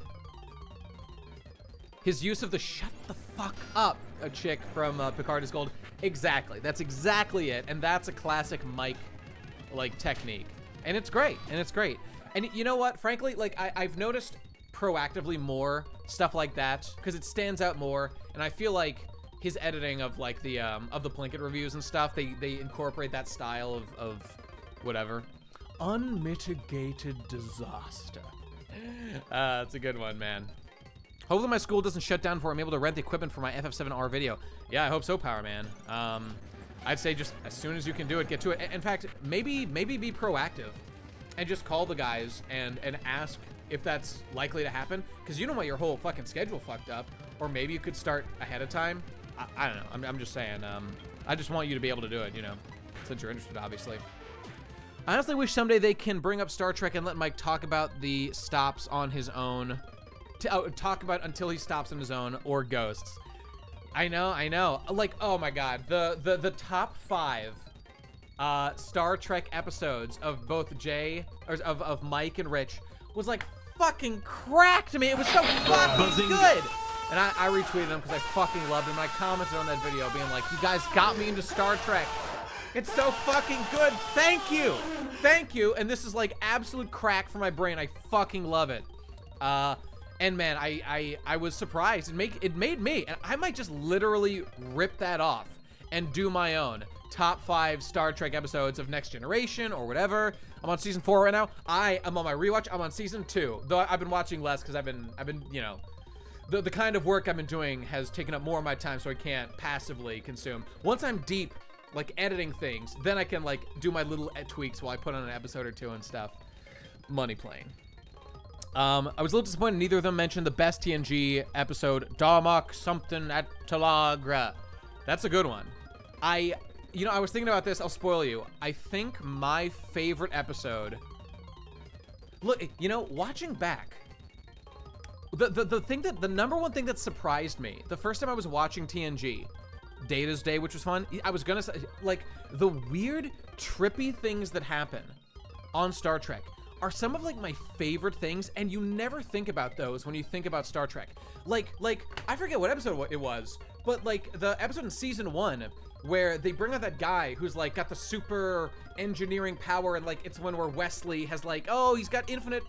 Speaker 1: His use of the shut the fuck up a chick from Picard is Gold. Exactly. That's exactly it. And that's a classic Mike, like, technique. And it's great. And you know what? Frankly, like, I've noticed proactively more stuff like that because it stands out more. And I feel like his editing of like the Plinkett reviews and stuff, they incorporate that style of whatever. Unmitigated disaster. That's a good one, man. Hopefully my school doesn't shut down before I'm able to rent the equipment for my FF7R video. Yeah, I hope so, Power Man. I'd say just as soon as you can do it, get to it. In fact, maybe be proactive and just call the guys and ask if that's likely to happen, because you don't want your whole fucking schedule fucked up. Or maybe you could start ahead of time. I don't know. I'm just saying. I just want you to be able to do it, you know, since you're interested, obviously. I honestly wish someday they can bring up Star Trek and let Mike talk about the stops on his own. Talk about until he stops on his own, or Ghosts. I know. Like, oh my god, the top 5 Star Trek episodes of both Jay, or of Mike and Rich, was like fucking crack to me. It was so fucking good. And I retweeted them because I fucking loved them. And I commented on that video being like, you guys got me into Star Trek. It's so fucking good. Thank you. Thank you. And this is like absolute crack for my brain. I fucking love it. And man, I was surprised. It made me, and I might just literally rip that off and do my own top 5 Star Trek episodes of Next Generation or whatever. I'm on season 4 right now. I am on my rewatch. I'm on season 2, though I've been watching less because I've been, you know, the kind of work I've been doing has taken up more of my time, so I can't passively consume. Once I'm deep, like editing things, then I can like do my little tweaks while I put on an episode or 2 and stuff. Money plane. I was a little disappointed neither of them mentioned the best TNG episode, Darmok something at Talagra. That's a good one. You know, I was thinking about this. I'll spoil you. I think my favorite episode. Look, you know, watching back, the number one thing that surprised me the first time I was watching TNG, Data's Day, which was fun. I was gonna say, like, the weird, trippy things that happen on Star Trek are some of like my favorite things, and you never think about those when you think about Star Trek. Like I forget what episode it was, but like the episode in season 1 where they bring out that guy who's like got the super engineering power, and like it's one where Wesley has like, oh, he's got infinite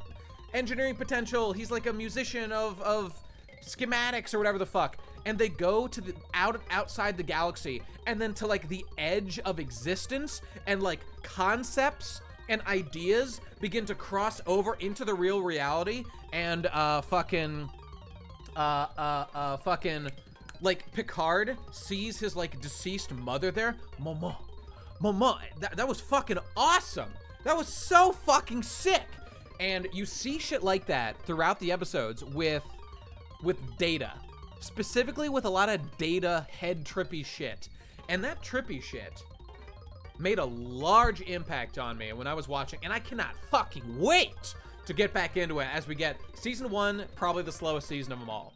Speaker 1: engineering potential. He's like a musician of schematics or whatever the fuck. And they go to the outside the galaxy, and then to like the edge of existence, and like concepts and ideas begin to cross over into the real reality, and fucking like Picard sees his like deceased mother there. Mama. That was fucking awesome. That was so fucking sick. And you see shit like that throughout the episodes with Data, specifically with a lot of Data head trippy shit. And that trippy shit made a large impact on me when I was watching, and I cannot fucking wait to get back into it as we get season 1, probably the slowest season of them all.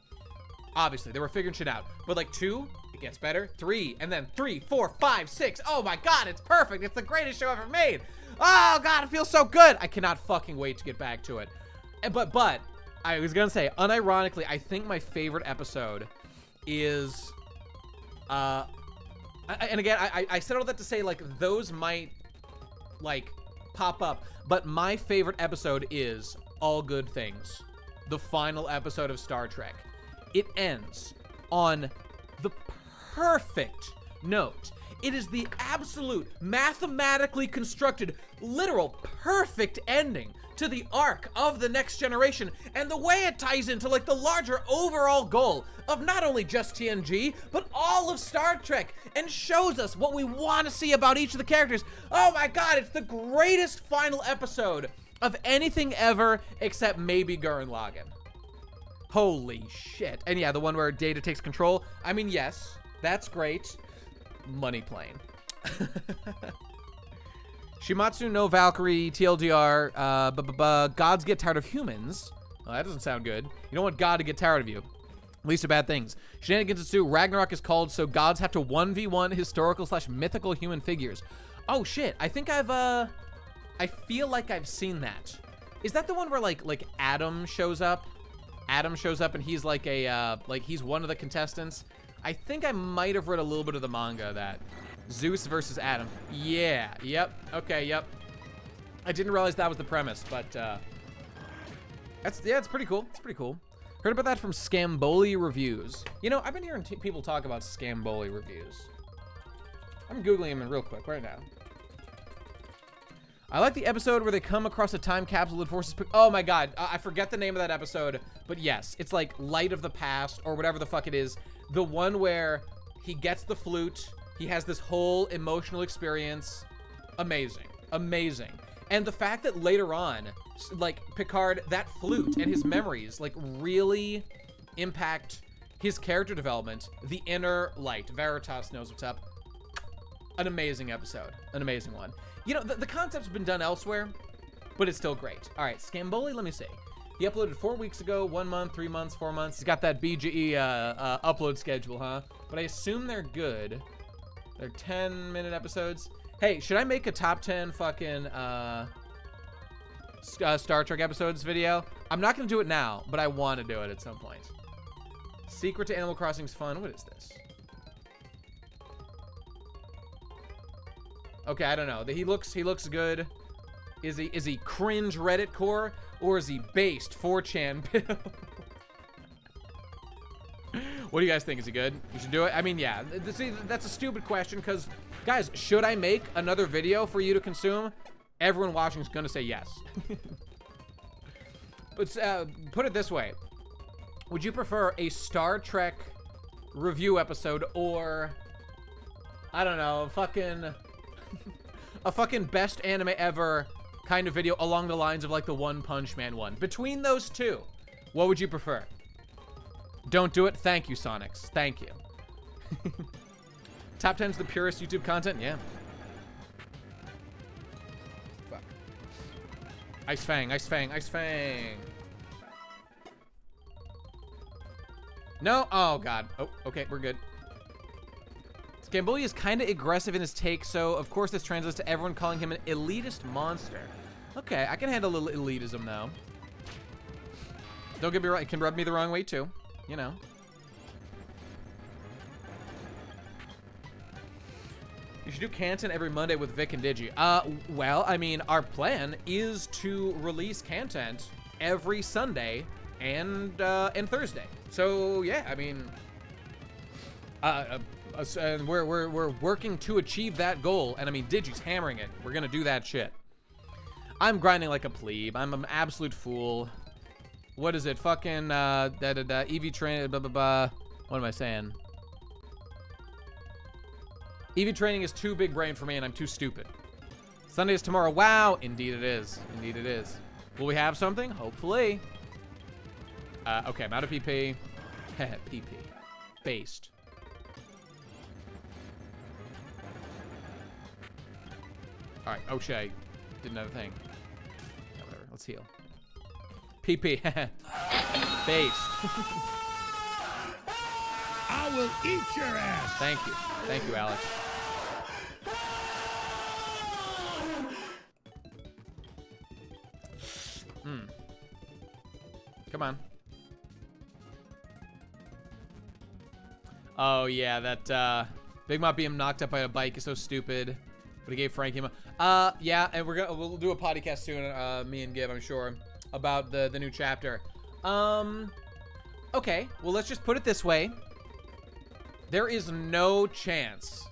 Speaker 1: Obviously, they were figuring shit out, but like 2, it gets better, 3, and then 3, 4, 5, 6. Oh my god, it's perfect. It's the greatest show ever made. Oh god, it feels so good. I cannot fucking wait to get back to it. But I was gonna say, unironically, I think my favorite episode is and again, I said all that to say, like, those might, like, pop up. But my favorite episode is All Good Things, the final episode of Star Trek. It ends on the perfect note. It is the absolute, mathematically constructed, literal, perfect ending to the arc of the Next Generation, and the way it ties into like the larger overall goal of not only just TNG, but all of Star Trek, and shows us what we want to see about each of the characters. Oh my god, it's the greatest final episode of anything ever, except maybe Gurren Lagann. Holy shit. And yeah, the one where Data takes control. I mean, yes, that's great. Money plane. Shimatsu no Valkyrie, TLDR, gods get tired of humans. Oh, that doesn't sound good. You don't want God to get tired of you. Least of bad things. Shenanigans ensue. Ragnarok is called, so gods have to 1v1 historical/mythical human figures. Oh shit, I think I feel like I've seen that. Is that the one where like Adam shows up? Adam shows up and he's like he's one of the contestants. I think I might have read a little bit of the manga of that. Zeus versus Adam. Yeah, yep, okay, yep. I didn't realize that was the premise, but it's pretty cool. It's pretty cool. Heard about that from Scamboli Reviews. You know, I've been hearing people talk about Scamboli Reviews. I'm Googling them real quick right now. I like the episode where they come across a time capsule that forces... Oh my god, I forget the name of that episode, but yes, it's like Light of the Past or whatever the fuck it is. The one where he gets the flute, he has this whole emotional experience. Amazing, amazing. And the fact that later on, like Picard, that flute and his memories like really impact his character development. The inner light, Veritas knows what's up. An amazing episode, an amazing one. You know, the concept's been done elsewhere, but it's still great. All right, Scamboli, let me see. He uploaded 4 weeks ago, 1 month, 3 months, 4 months. He's got that BGE upload schedule, huh? But I assume they're good. They're 10-minute episodes. Hey, should I make a top 10 fucking Star Trek episodes video? I'm not gonna do it now, but I want to do it at some point. Secret to Animal Crossing's fun. What is this? Okay, I don't know. He looks good. Is he cringe Reddit core or is he based 4chan pill? What do you guys think? Is he good? You should do it. I mean, yeah. See, that's a stupid question because, guys, should I make another video for you to consume? Everyone watching is gonna say yes. But put it this way: would you prefer a Star Trek review episode or, I don't know, a fucking best anime ever kind of video along the lines of like the One Punch Man one? Between those two, what would you prefer? Don't do it. Thank you, Sonics. Thank you. Top 10's the purest YouTube content? Yeah. Fuck. Ice Fang, Ice Fang, Ice Fang. No? Oh, God. Oh, okay, we're good. Gamboli is kind of aggressive in his take, so of course this translates to everyone calling him an elitist monster. Okay, I can handle a little elitism, though. Don't get me wrong, it can rub me the wrong way, too. You know. You should do Canton every Monday with Vic and Digi. Well, I mean, our plan is to release content every Sunday and Thursday. So, yeah, I mean... and we're working to achieve that goal, and I mean, Digi's hammering it. We're gonna do that shit. I'm grinding like a plebe. I'm an absolute fool. What is it? Fucking EV train. Blah blah blah. What am I saying? EV training is too big brain for me, and I'm too stupid. Sunday is tomorrow. Wow, indeed it is. Indeed it is. Will we have something? Hopefully. Okay, I'm out of PP. PP. Based. All right, O'Shea did another thing. Yeah, whatever. Let's heal. PP. Based.
Speaker 4: I will eat your ass.
Speaker 1: Thank you. Thank you, Alex. Come on. Oh, yeah, that Big Mop being knocked up by a bike is so stupid. But he gave Frankie yeah, and we'll do a podcast soon, me and Gib, I'm sure, about the new chapter. Okay, well, let's just put it this way. There is no chance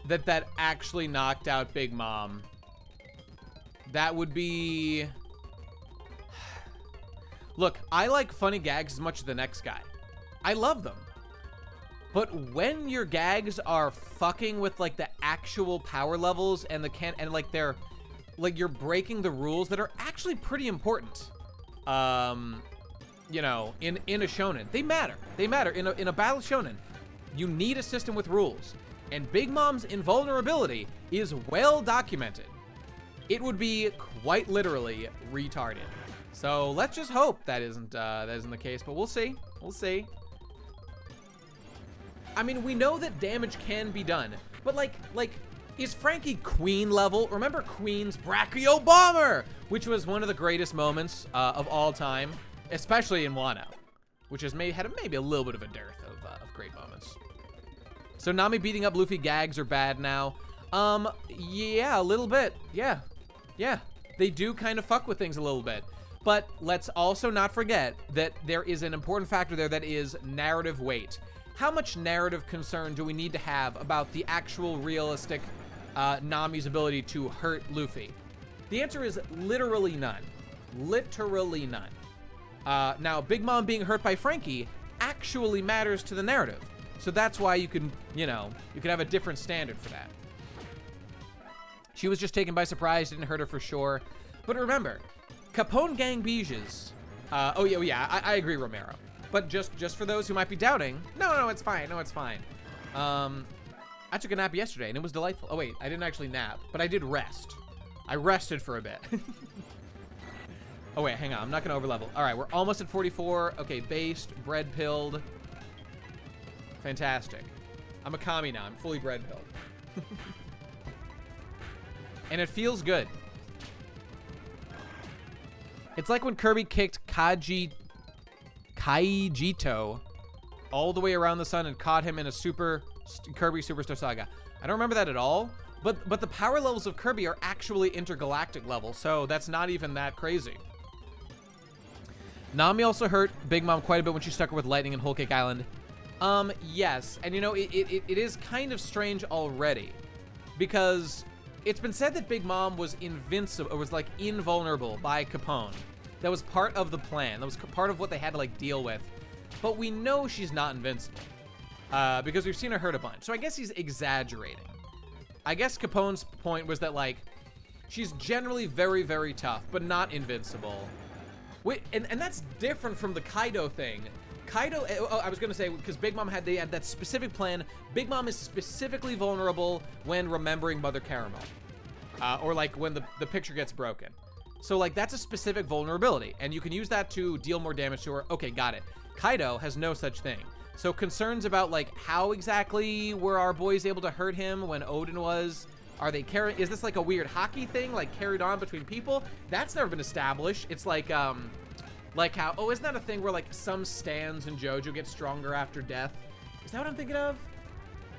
Speaker 1: that actually knocked out Big Mom. That would be... Look, I like funny gags as much as the next guy. I love them. But when your gags are fucking with like the actual power levels and like they're like you're breaking the rules that are actually pretty important. You know, in a shonen, they matter. They matter in a battle shonen. You need a system with rules, and Big Mom's invulnerability is well documented. It would be quite literally retarded. So let's just hope that isn't the case, but we'll see. We'll see. I mean, we know that damage can be done, but like, is Frankie Queen level? Remember Queen's Brachio Bomber, which was one of the greatest moments of all time, especially in Wano, which has had maybe a little bit of a dearth of great moments. So Nami beating up Luffy gags are bad now. Yeah, a little bit. Yeah. They do kind of fuck with things a little bit. But let's also not forget that there is an important factor there that is narrative weight. How much narrative concern do we need to have about the actual realistic Nami's ability to hurt Luffy? The answer is literally none. Literally none. Now, Big Mom being hurt by Frankie actually matters to the narrative. So that's why you can, you could have a different standard for that. She was just taken by surprise, didn't hurt her for sure. But remember, Capone Gang Beiges. Oh yeah, I agree, Romero. But just for those who might be doubting, no, it's fine. No, it's fine. I took a nap yesterday and it was delightful. Oh wait, I didn't actually nap, but I did rest. I rested for a bit. Oh wait, hang on, I'm not gonna overlevel. All right, we're almost at 44. Okay, based, bread pilled. Fantastic. I'm a commie now. I'm fully bread pilled. And it feels good. It's like when Kirby kicked Kaijito all the way around the sun and caught him in a Kirby Superstar Saga. I don't remember that at all, but the power levels of Kirby are actually intergalactic levels, so that's not even that crazy. Nami also hurt Big Mom quite a bit when she stuck her with lightning in Whole Cake Island. Yes, and you know, it is kind of strange already, because it's been said that Big Mom was invincible, or was like invulnerable by Capone. That was part of the plan. That was part of what they had to like deal with. But we know she's not invincible, because we've seen her hurt a bunch. So I guess he's exaggerating. I guess Capone's point was that like, she's generally very, very tough, but not invincible. Wait, and that's different from the Kaido thing. Kaido, I was gonna say, because Big Mom had that specific plan. Big Mom is specifically vulnerable when remembering Mother Caramel. Or like when the picture gets broken. So like that's a specific vulnerability, and you can use that to deal more damage to her. Okay, got it. Kaido has no such thing. So concerns about like how exactly were our boys able to hurt him when Odin was? Are they carrying, is this like a weird hockey thing, like carried on between people? That's never been established. It's like how, oh, isn't that a thing where like some stands in JoJo get stronger after death? Is that what I'm thinking of?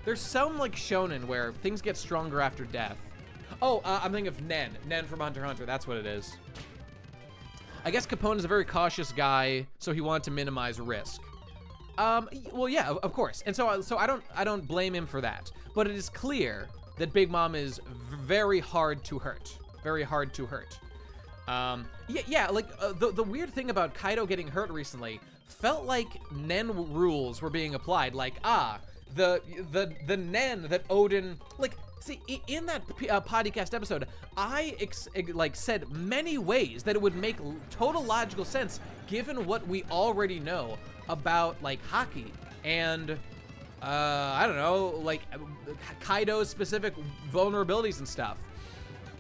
Speaker 1: There's some like shonen where things get stronger after death. Oh, I'm thinking of Nen. Nen from Hunter x Hunter, that's what it is. I guess Capone is a very cautious guy, so he wanted to minimize risk. Well, yeah, of course. And so I don't blame him for that. But it is clear that Big Mom is very hard to hurt. Very hard to hurt. Yeah, like the weird thing about Kaido getting hurt recently felt like Nen rules were being applied. Like, the Nen that Odin, like, see, in that podcast episode, I said many ways that it would make total logical sense given what we already know about like hockey and I don't know, like Kaido's specific vulnerabilities and stuff.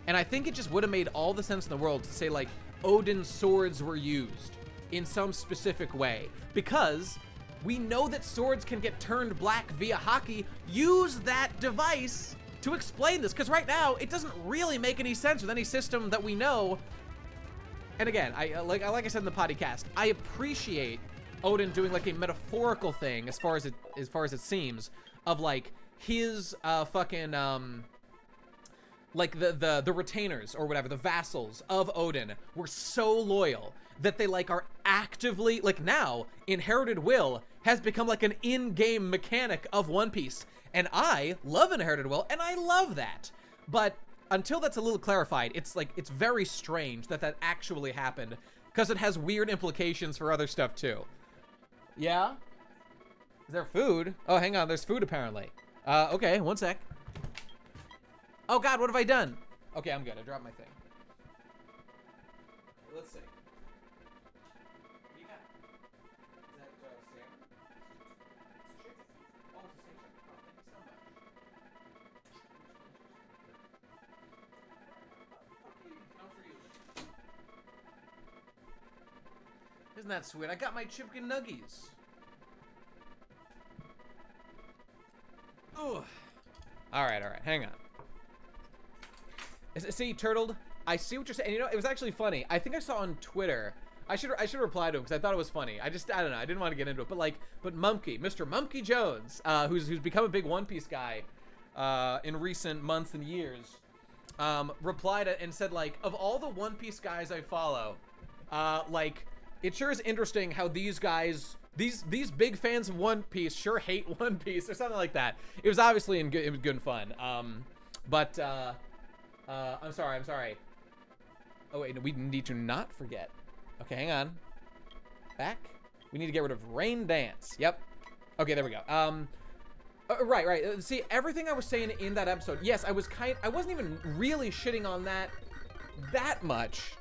Speaker 1: And I think it just would have made all the sense in the world to say like Odin's swords were used in some specific way, because we know that swords can get turned black via hockey. Use that device to explain this, because right now it doesn't really make any sense with any system that we know. And again, like I said in the podcast, I appreciate Odin doing like a metaphorical thing as far as it seems, of like his fucking like the retainers or whatever, the vassals of Odin were so loyal that they like are actively, like now Inherited Will has become like an in-game mechanic of One Piece. And I love Inherited Will, and I love that. But until that's a little clarified, it's like, it's very strange that that actually happened, because it has weird implications for other stuff too. Yeah? Is there food? Oh, hang on, there's food apparently. Okay, one sec. Oh God, what have I done? Okay, I'm good, I dropped my thing. Let's see. What do you got? Is that Sam? Oh, it's the same thing. Oh, thank you so much. Not for you. Isn't that sweet? I got my chicken nuggies. Ugh. All right, hang on. See, Turtled, I see what you're saying. And you know, it was actually funny. I think I saw on Twitter. I should reply to him because I thought it was funny. I don't know. I didn't want to get into it. But Mumkey, Mr. Mumkey Jones, who's become a big One Piece guy in recent months and years, replied and said like, of all the One Piece guys I follow, like it sure is interesting how these guys, these big fans of One Piece sure hate One Piece or something like that. It was obviously it was good and fun. I'm sorry. Oh wait, no, we need to not forget. Okay, hang on. Back. We need to get rid of Rain Dance. Yep. Okay, there we go. Right. See, everything I was saying in that episode, yes, I wasn't even really shitting on that much.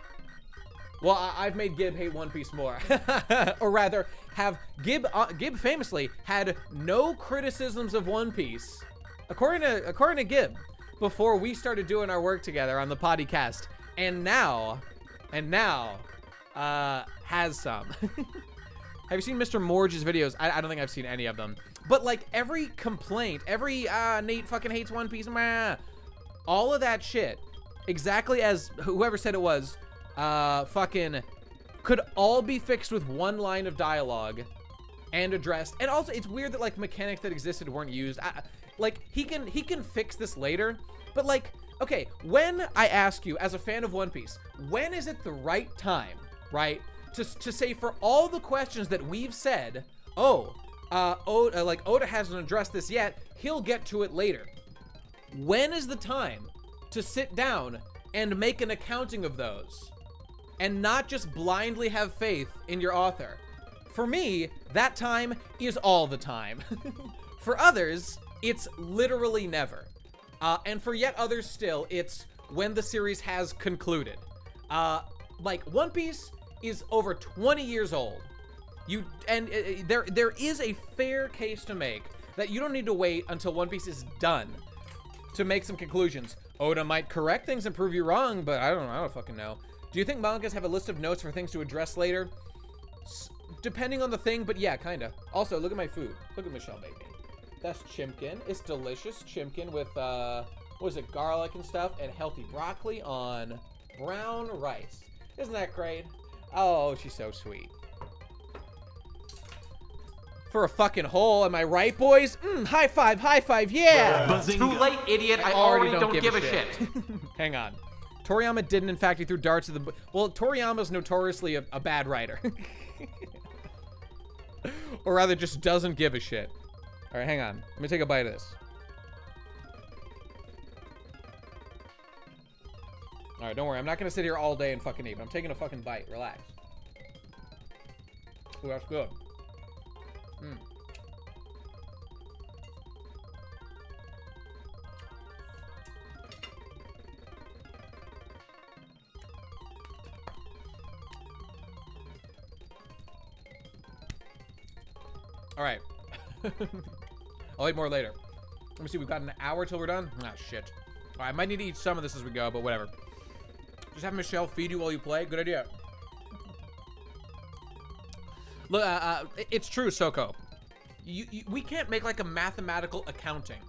Speaker 1: Well, I've made Gib hate One Piece more. Or rather, have Gib famously had no criticisms of One Piece, according to Gib, before we started doing our work together on the podcast, and now has some. Have you seen Mr. Morge's videos? I don't think I've seen any of them, but like every complaint, every Nate fucking hates One Piece, all of that shit exactly as whoever said it was, fucking could all be fixed with one line of dialogue and addressed. And also, it's weird that like mechanics that existed weren't used. Like he can fix this later, but like, okay, when I ask you as a fan of One Piece, when is it the right time, right, to say for all the questions that we've said, Oda hasn't addressed this yet, he'll get to it later. When is the time to sit down and make an accounting of those and not just blindly have faith in your author? For me, that time is all the time. For others, it's literally never. And for yet others still, it's when the series has concluded. Like One Piece is over 20 years old. There is a fair case to make that you don't need to wait until One Piece is done to make some conclusions. Oda might correct things and prove you wrong, but I don't fucking know. Do you think mangas have a list of notes for things to address later? Depending on the thing, but yeah, kinda. Also, look at my food. Look at Michelle baking. That's chimkin. It's delicious chimkin with, what is it, garlic and stuff, and healthy broccoli on brown rice. Isn't that great? Oh, she's so sweet. For a fucking hole, am I right, boys? High five, yeah!
Speaker 5: Too late, idiot. I already don't give a shit.
Speaker 1: Hang on. Toriyama didn't, in fact, he threw darts at the... Well, Toriyama's notoriously a bad writer. Or rather, just doesn't give a shit. All right, hang on. Let me take a bite of this. All right, don't worry. I'm not going to sit here all day and fucking eat. I'm taking a fucking bite. Relax. Ooh, that's good. All right. I'll eat more later. Let me see. We've got an hour till we're done. Ah, shit. All right, I might need to eat some of this as we go, but whatever. Just have Michelle feed you while you play. Good idea. Look, it's true, Soko. We can't make like a mathematical accounting,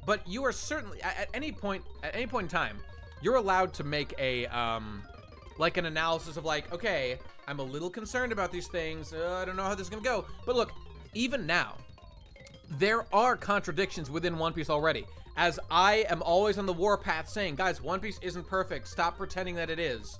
Speaker 1: but you are certainly at any point in time, you're allowed to make a like an analysis of like, okay, I'm a little concerned about these things. I don't know how this is gonna go. But look, even now, there are contradictions within One Piece already. As I am always on the warpath saying, guys, One Piece isn't perfect. Stop pretending that it is.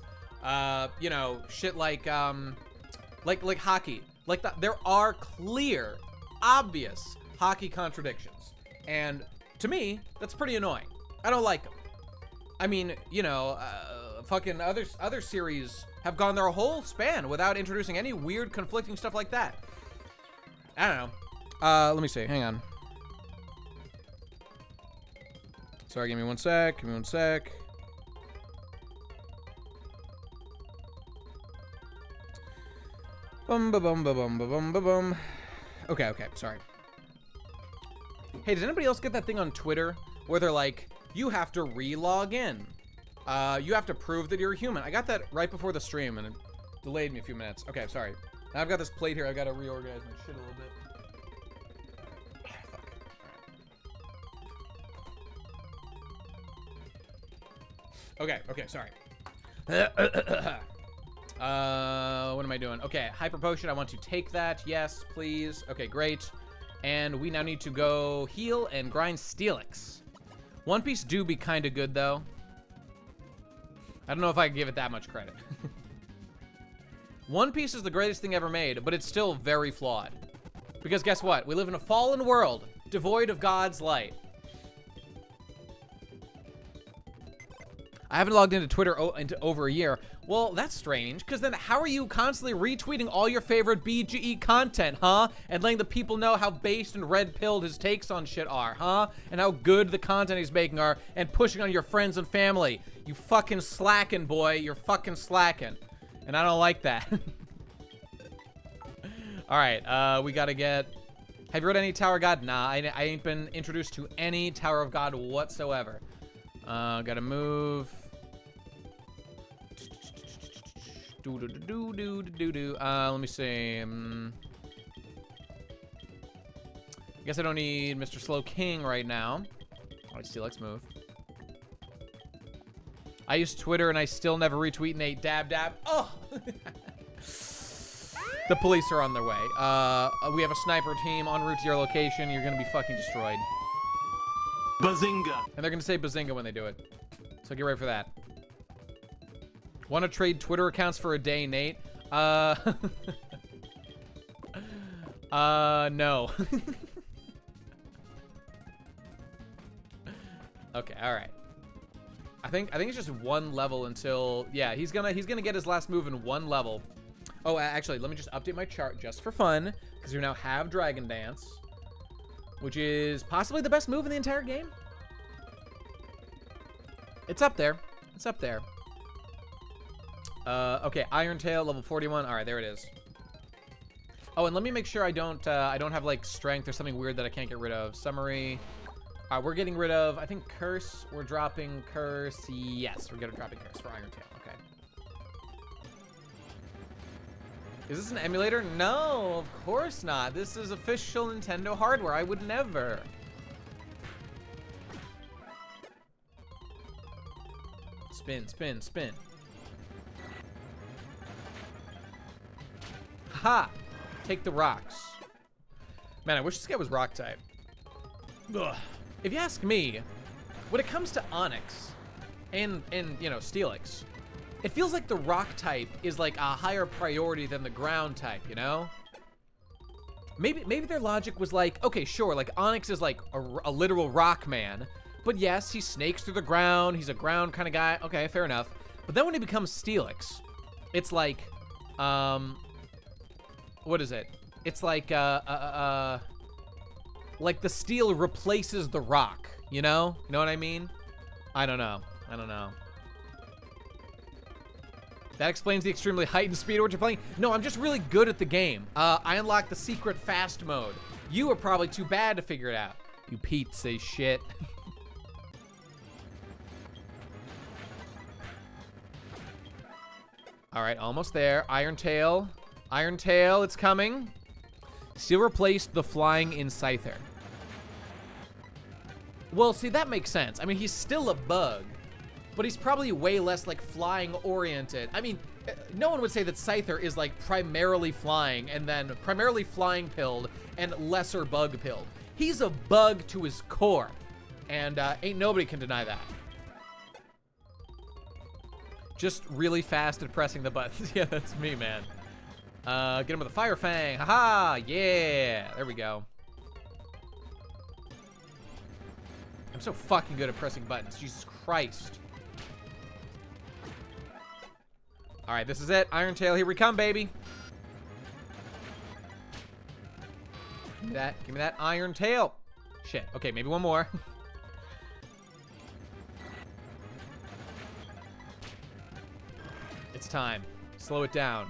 Speaker 1: You know, shit like hockey. Like that, there are clear, obvious hockey contradictions. And to me, that's pretty annoying. I don't like them. I mean, you know, fucking other series have gone their whole span without introducing any weird conflicting stuff like that. I don't know. Let me see. Hang on. Sorry, give me one sec. Give me one sec. Bum ba bum ba bum ba bum ba bum. Okay, sorry. Hey, did anybody else get that thing on Twitter where they're like, you have to re-log in? You have to prove that you're a human. I got that right before the stream and it delayed me a few minutes. Okay, sorry. Now I've got this plate here. I've got to reorganize my shit a little bit. Okay, sorry. What am I doing? Okay, Hyper Potion, I want to take that. Yes, please. Okay, great. And we now need to go heal and grind Steelix. One Piece do be kind of good, though. I don't know if I can give it that much credit. One Piece is the greatest thing ever made, but it's still very flawed. Because guess what? We live in a fallen world, devoid of God's light. I haven't logged into Twitter into over a year. Well, that's strange, because then how are you constantly retweeting all your favorite BGE content, huh? And letting the people know how based and red-pilled his takes on shit are, huh? And how good the content he's making are, and pushing on your friends and family. You fucking slacking, boy. You're fucking slacking. And I don't like that. Alright, we gotta get... Have you read any Tower of God? Nah, I ain't been introduced to any Tower of God whatsoever. Gotta move... let me see. I guess I don't need Mr. Slow King right now. Alright, Steelix, move. I use Twitter and I still never retweet Nate. Dab, dab. Oh! The police are on their way. We have a sniper team en route to your location. You're gonna be fucking destroyed.
Speaker 6: Bazinga.
Speaker 1: And they're gonna say bazinga when they do it. So get ready for that. Want to trade Twitter accounts for a day, Nate? No. Okay, all right. I think it's just one level until, yeah, he's gonna get his last move in one level. Oh, actually, let me just update my chart just for fun, because we now have Dragon Dance, which is possibly the best move in the entire game. It's up there. It's up there. Okay, Iron Tail, level 41. All right, there it is. Oh, and let me make sure I don't have like strength or something weird that I can't get rid of. Summary. All right, we're getting rid of, I think, Curse. We're dropping Curse. Yes, we're dropping Curse for Iron Tail. Okay. Is this an emulator? No, of course not. This is official Nintendo hardware. I would never. Spin, spin, spin. Ha! Take the rocks. Man, I wish this guy was rock type. Ugh. If you ask me, when it comes to Onyx and you know, Steelix, it feels like the rock type is like a higher priority than the ground type, you know? Maybe their logic was like, okay, sure, like Onyx is like a literal rock man, but yes, he snakes through the ground, he's a ground kind of guy. Okay, fair enough. But then when he becomes Steelix, it's like, what is it? It's like, like the steel replaces the rock, you know? You know what I mean? I don't know. I don't know. That explains the extremely heightened speed at which you're playing. No, I'm just really good at the game. I unlocked the secret fast mode. You are probably too bad to figure it out. You pizza shit. All right, almost there. Iron Tail. Iron Tail, it's coming. Steel replaced the flying in Scyther. Well, see, that makes sense. I mean, he's still a bug, but he's probably way less like flying oriented. I mean, no one would say that Scyther is like primarily flying and then primarily flying pilled and lesser bug pilled. He's a bug to his core, and ain't nobody can deny that. Just really fast at pressing the buttons. Yeah, that's me, man. Get him with a Fire Fang. Haha, yeah. There we go. I'm so fucking good at pressing buttons. Jesus Christ. All right, this is it. Iron Tail, here we come, baby. Give me that. Give me that Iron Tail. Shit. Okay, maybe one more. It's time. Slow it down.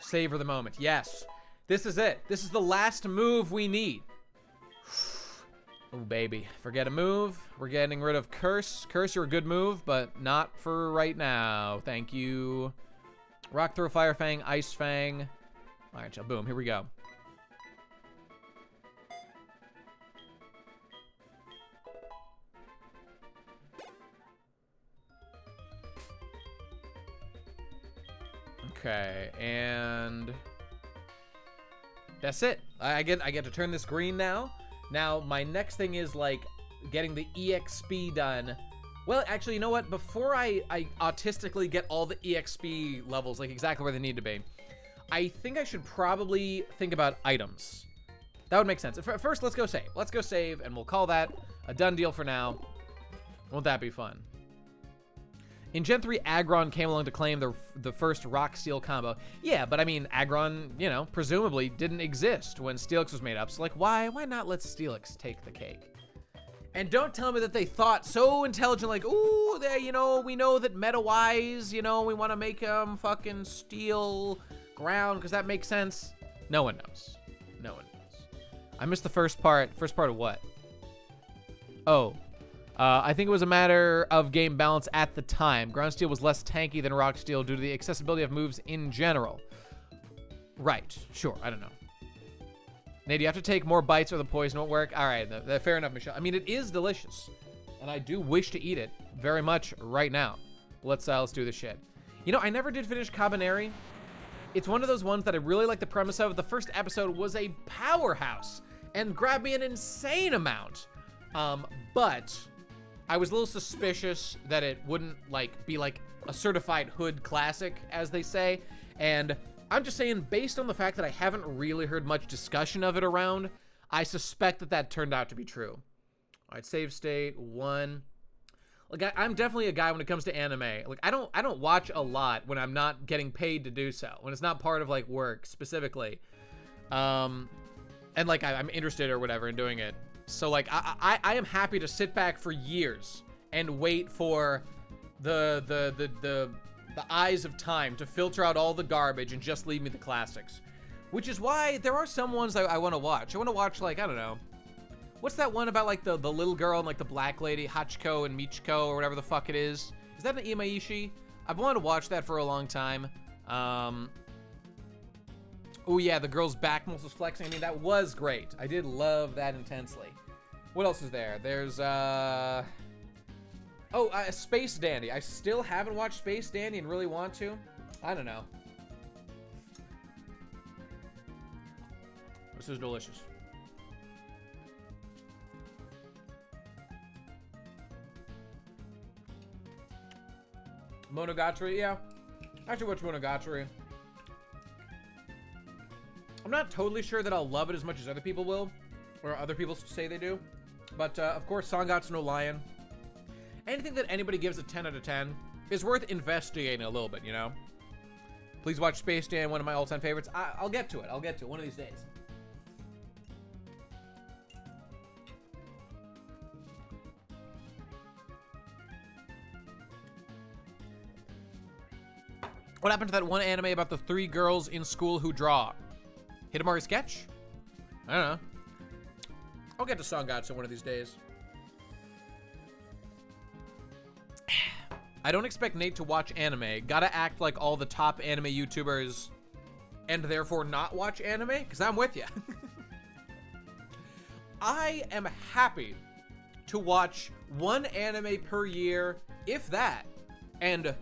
Speaker 1: Savor the moment. Yes. This is it. This is the last move we need. Oh, baby. Forget a move. We're getting rid of Curse. Curse, you're a good move, but not for right now. Thank you. Rock Throw, Fire Fang, Ice Fang. All right, boom. Here we go. Okay, and that's it. I get to turn this green now. Now, my next thing is, like, getting the EXP done. Well, actually, you know what? Before I autistically get all the EXP levels, like, exactly where they need to be, I think I should probably think about items. That would make sense. First, let's go save. Let's go save, and we'll call that a done deal for now. Won't that be fun? In Gen 3, Aggron came along to claim the first Rock-Steel combo. Yeah, but I mean, Aggron, you know, presumably didn't exist when Steelix was made up. So, like, why not let Steelix take the cake? And don't tell me that they thought so intelligent, like, ooh, you know, we know that meta-wise, you know, we want to make him fucking steel ground, because that makes sense. No one knows. No one knows. I missed the first part. First part of what? Oh. I think it was a matter of game balance at the time. Ground Steel was less tanky than Rock Steel due to the accessibility of moves in general. Right. Sure. I don't know. Nate, you have to take more bites or the poison won't work. All right. Fair enough, Michelle. I mean, it is delicious, and I do wish to eat it very much right now. Let's do this shit. You know, I never did finish Cabaneri. It's one of those ones that I really like the premise of. The first episode was a powerhouse and grabbed me an insane amount. But I was a little suspicious that it wouldn't be like a certified hood classic, as they say. And I'm just saying, based on the fact that I haven't really heard much discussion of it around, I suspect that that turned out to be true. All right, save state 1. Like I'm definitely a guy when it comes to anime. Like I don't watch a lot when I'm not getting paid to do so. When it's not part of like work specifically. And like I'm interested or whatever in doing it. So like I am happy to sit back for years and wait for the eyes of time to filter out all the garbage and just leave me the classics. Which is why there are some ones I want to watch. I want to watch, like, I don't know. What's that one about, like, the little girl and, like, the black lady, Hachiko and Michiko, or whatever the fuck it is? Is that an Imaishi? I've wanted to watch that for a long time. Oh, yeah, the girl's back muscles flexing. I mean, that was great. I did love that intensely. What else is there? There's, Space Dandy. I still haven't watched Space Dandy and really want to. I don't know. This is delicious. Monogatari, yeah. I should watch Monogatari. I'm not totally sure that I'll love it as much as other people will, or other people say they do. But, of course, Sangatsu no Lion. Anything that anybody gives a 10 out of 10 is worth investigating a little bit, you know? Please watch Space Jam, one of my all-time favorites. I'll get to it. I'll get to it one of these days. What happened to that one anime about the 3 girls in school who draw? Hidamari Sketch? I don't know. I'll get to Sangatsu one of these days. I don't expect Nate to watch anime. Gotta act like all the top anime YouTubers and therefore not watch anime? Because I'm with you. I am happy to watch one anime per year, if that, and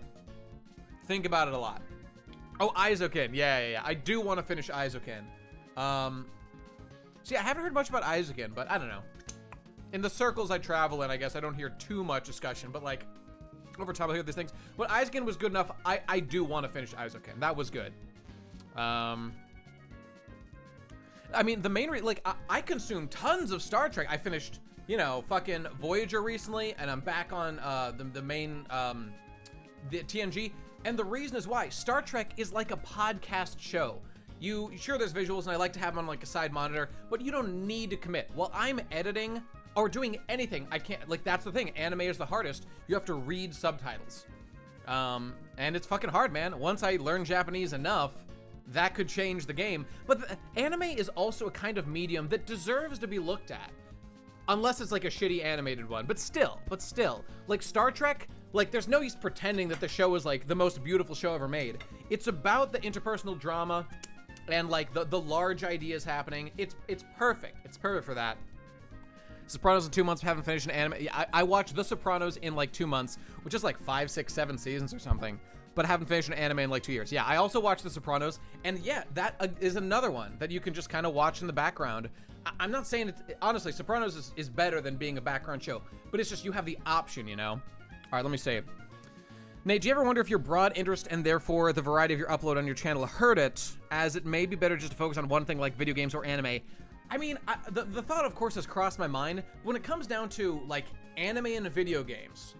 Speaker 1: think about it a lot. Oh, Aizoken. Yeah. I do want to finish Aizoken. See, I haven't heard much about Aizoken, but I don't know. In the circles I travel in, I guess I don't hear too much discussion, but like, over time I hear these things. But Aizoken was good enough. I do want to finish Aizoken. That was good. I mean, the main I consume tons of Star Trek. I finished, you know, fucking Voyager recently, and I'm back on the main the TNG. And the reason is why Star Trek is like a podcast show. Sure, there's visuals, and I like to have them on like a side monitor, but you don't need to commit. While I'm editing or doing anything, I can't, like, that's the thing. Anime is the hardest. You have to read subtitles. And it's fucking hard, man. Once I learn Japanese enough, that could change the game. But anime is also a kind of medium that deserves to be looked at. Unless it's like a shitty animated one, but still, like Star Trek, like there's no use pretending that the show is like the most beautiful show ever made. It's about the interpersonal drama and like the large ideas happening. It's perfect. It's perfect for that. Sopranos in 2 months, haven't finished an anime. Yeah, I watched The Sopranos in like 2 months, which is like 5, 6, 7 seasons or something, but haven't finished an anime in like 2 years. Yeah, I also watched The Sopranos, and yeah, that is another one that you can just kind of watch in the background. I'm not saying it's, honestly, Sopranos is better than being a background show, but it's just you have the option, you know? All right, let me say it. Nate, do you ever wonder if your broad interest and therefore the variety of your upload on your channel hurt it, as it may be better just to focus on one thing like video games or anime? I mean, the thought, of course, has crossed my mind. When it comes down to, like, anime and video games,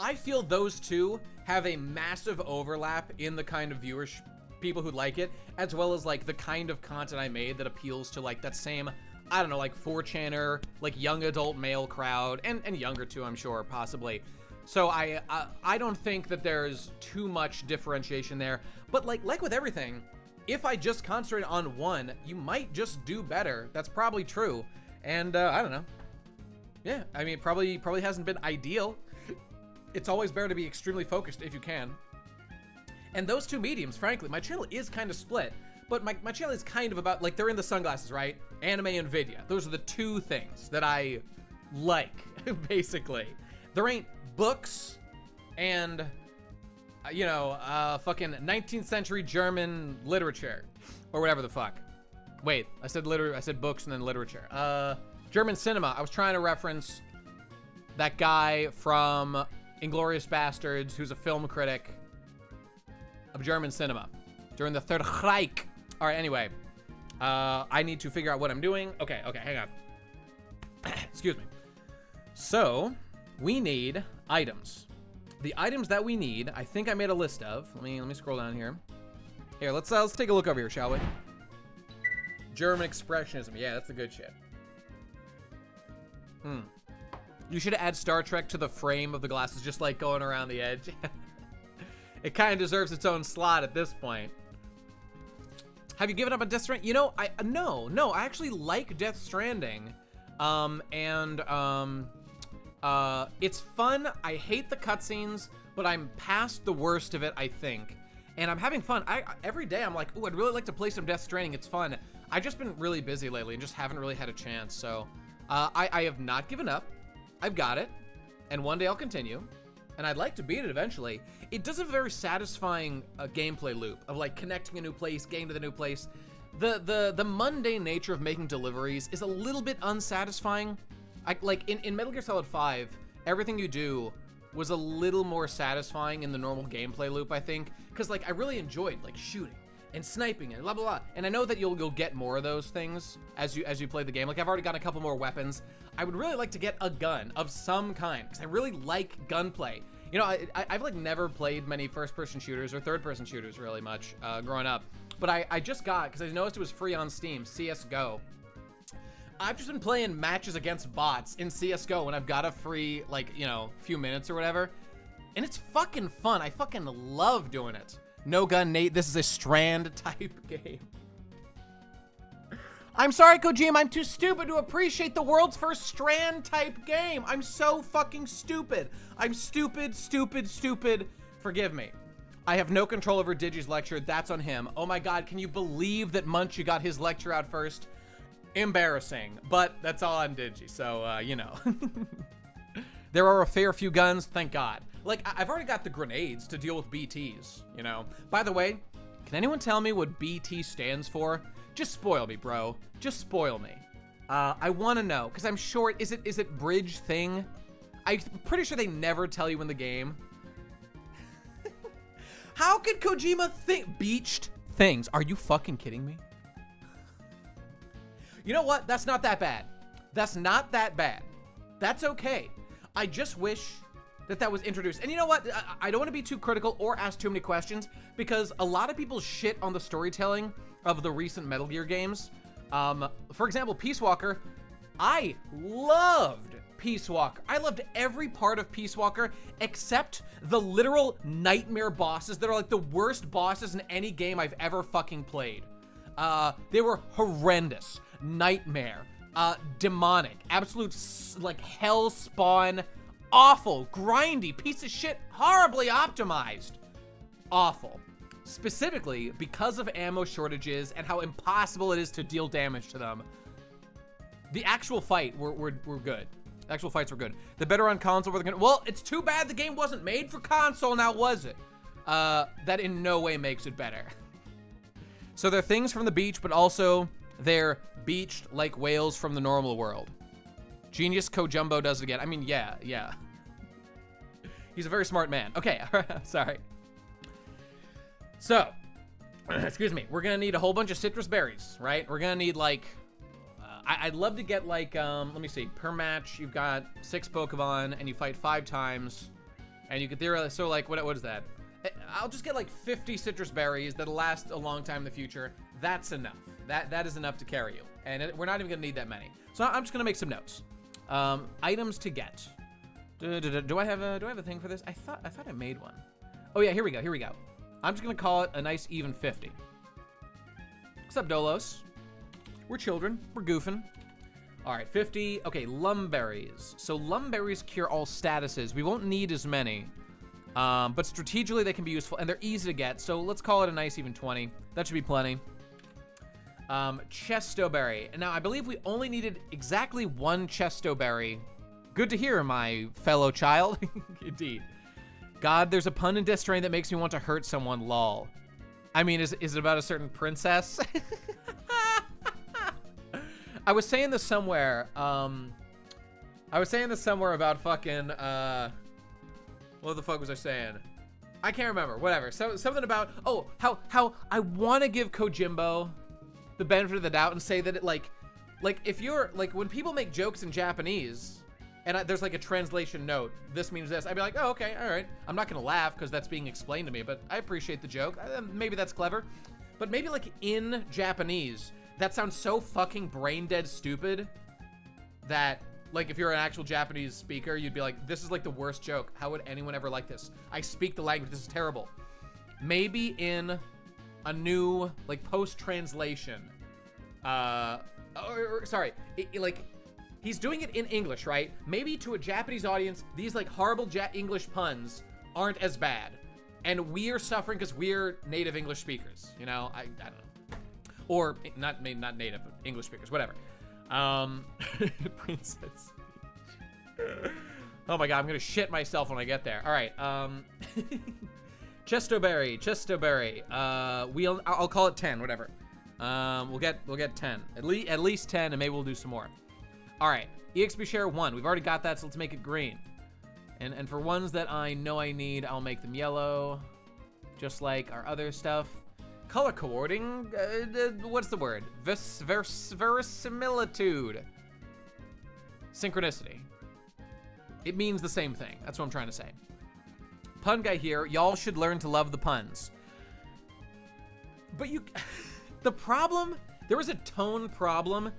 Speaker 1: I feel those two have a massive overlap in the kind of viewers, people who like it, as well as, like, the kind of content I made that appeals to, like, that same, I don't know, like, 4chaner, like, young adult male crowd, and younger, too, I'm sure, possibly. So I don't think that there's too much differentiation there. But, like with everything, if I just concentrate on one, you might just do better. That's probably true. And, I don't know. Yeah, I mean, probably hasn't been ideal. It's always better to be extremely focused if you can. And those two mediums, frankly, my channel is kind of split. But my channel is kind of about, like, they're in the sunglasses, right? Anime and video. Those are the two things that I like, basically. There ain't books and you know, fucking 19th century German literature or whatever the fuck. Wait, I said books and then literature. German cinema. I was trying to reference that guy from Inglourious Bastards who's a film critic of German cinema during the Third Reich. All right, anyway, I need to figure out what I'm doing. Okay, hang on. Excuse me. So we need items. The items that we need, I think I made a list of. Let me scroll down here. Here, let's take a look over here, shall we? German expressionism. Yeah, that's the good shit. You should add Star Trek to the frame of the glasses, just like going around the edge. It kind of deserves its own slot at this point. Have you given up on Death Stranding? You know, no, I actually like Death Stranding. It's fun. I hate the cutscenes, but I'm past the worst of it, I think. And I'm having fun. Every day I'm like, ooh, I'd really like to play some Death Stranding. It's fun. I've just been really busy lately and just haven't really had a chance. So I have not given up. I've got it. And one day I'll continue. And I'd like to beat it eventually. It does have a very satisfying gameplay loop of like connecting a new place, getting to the new place. The mundane nature of making deliveries is a little bit unsatisfying. Like in Metal Gear Solid 5, everything you do was a little more satisfying in the normal gameplay loop, I think, because like I really enjoyed like shooting and sniping and blah blah blah. And I know that you'll get more of those things as you play the game. Like I've already got a couple more weapons. I would really like to get a gun of some kind because I really like gunplay. You know, I've like never played many first-person shooters or third-person shooters really much growing up, but I just got, because I noticed it was free on Steam, CS:GO. I've just been playing matches against bots in CS:GO when I've got a free, like, you know, few minutes or whatever. And it's fucking fun. I fucking love doing it. No gun, Nate. This is a Strand type game. I'm sorry, Kojima. I'm too stupid to appreciate the world's first Strand type game. I'm so fucking stupid. I'm stupid. Forgive me. I have no control over Digi's lecture. That's on him. Oh my God. Can you believe that Munchie got his lecture out first? Embarrassing, but that's all on Digi, so, you know. There are a fair few guns, thank God. Like, I've already got the grenades to deal with BTs, you know. By the way, can anyone tell me what BT stands for? Just spoil me, bro. Just spoil me. I want to know, because I'm sure, is it bridge thing? I'm pretty sure they never tell you in the game. How could Kojima think beached things? Are you fucking kidding me? You know what? That's not that bad. That's not that bad. That's okay. I just wish that was introduced. And you know what? I don't want to be too critical or ask too many questions because a lot of people shit on the storytelling of the recent Metal Gear games. For example, Peace Walker. I loved Peace Walker. I loved every part of Peace Walker except the literal nightmare bosses that are like the worst bosses in any game I've ever fucking played. They were horrendous. Nightmare, demonic, absolute like hell spawn, awful, grindy, piece of shit, horribly optimized, awful. Specifically because of ammo shortages and how impossible it is to deal damage to them. The actual fight were good. The actual fights were good. The better on console were the good. Well, it's too bad the game wasn't made for console now, was it? That in no way makes it better. So they're things from the beach, but also they're beached like whales from the normal world. Genius Kojumbo does it again. I mean, yeah. He's a very smart man. Okay, sorry. So, excuse me. We're gonna need a whole bunch of citrus berries, right? We're gonna need like, I'd love to get like, let me see. Per match, you've got 6 Pokemon and you fight 5 times, and you could theoretically, so like, what is that? I'll just get like 50 citrus berries that'll last a long time in the future. That's enough. That is enough to carry you. And we're not even gonna need that many. So I'm just gonna make some notes. Items to get. Do I have a thing for this? I thought I made one. Oh yeah, here we go. I'm just gonna call it a nice even 50. What's up, Dolos? We're children, we're goofing. All right, 50, okay, lumberries. So lumberries cure all statuses. We won't need as many. But strategically they can be useful and they're easy to get. So let's call it a nice even 20. That should be plenty. Chestoberry. And now I believe we only needed exactly 1 chestoberry. Good to hear, my fellow child. Indeed. God, there's a pun in Death Stranding that makes me want to hurt someone, lol. I mean, is it about a certain princess? I was saying this somewhere. About fucking, what the fuck was I saying? I can't remember, whatever. So, something about, oh, how I want to give Kojimbo the benefit of the doubt and say that it, like, if you're, like, when people make jokes in Japanese, and there's like a translation note, this means this, I'd be like, oh, okay, all right. I'm not gonna laugh because that's being explained to me, but I appreciate the joke. Maybe that's clever. But maybe like in Japanese, that sounds so fucking brain dead stupid that like if you're an actual Japanese speaker, you'd be like, this is like the worst joke. How would anyone ever like this? I speak the language, this is terrible. Maybe in a new like post-translation, like, he's doing it in English, right? Maybe to a Japanese audience, these like horrible English puns aren't as bad. And we're suffering because we're native English speakers, you know? I don't know. Or not native, but English speakers, whatever. Princess. Oh my God, I'm gonna shit myself when I get there. All right, Chestoberry. I'll call it 10, whatever. We'll get 10, at least 10, and maybe we'll do some more. All right, EXP share 1. We've already got that, so let's make it green. And for ones that I know I need, I'll make them yellow, just like our other stuff. Color coordinating, what's the word? Verisimilitude. Synchronicity. It means the same thing. That's what I'm trying to say. Pun guy here, y'all should learn to love the puns. But the problem, there is a tone problem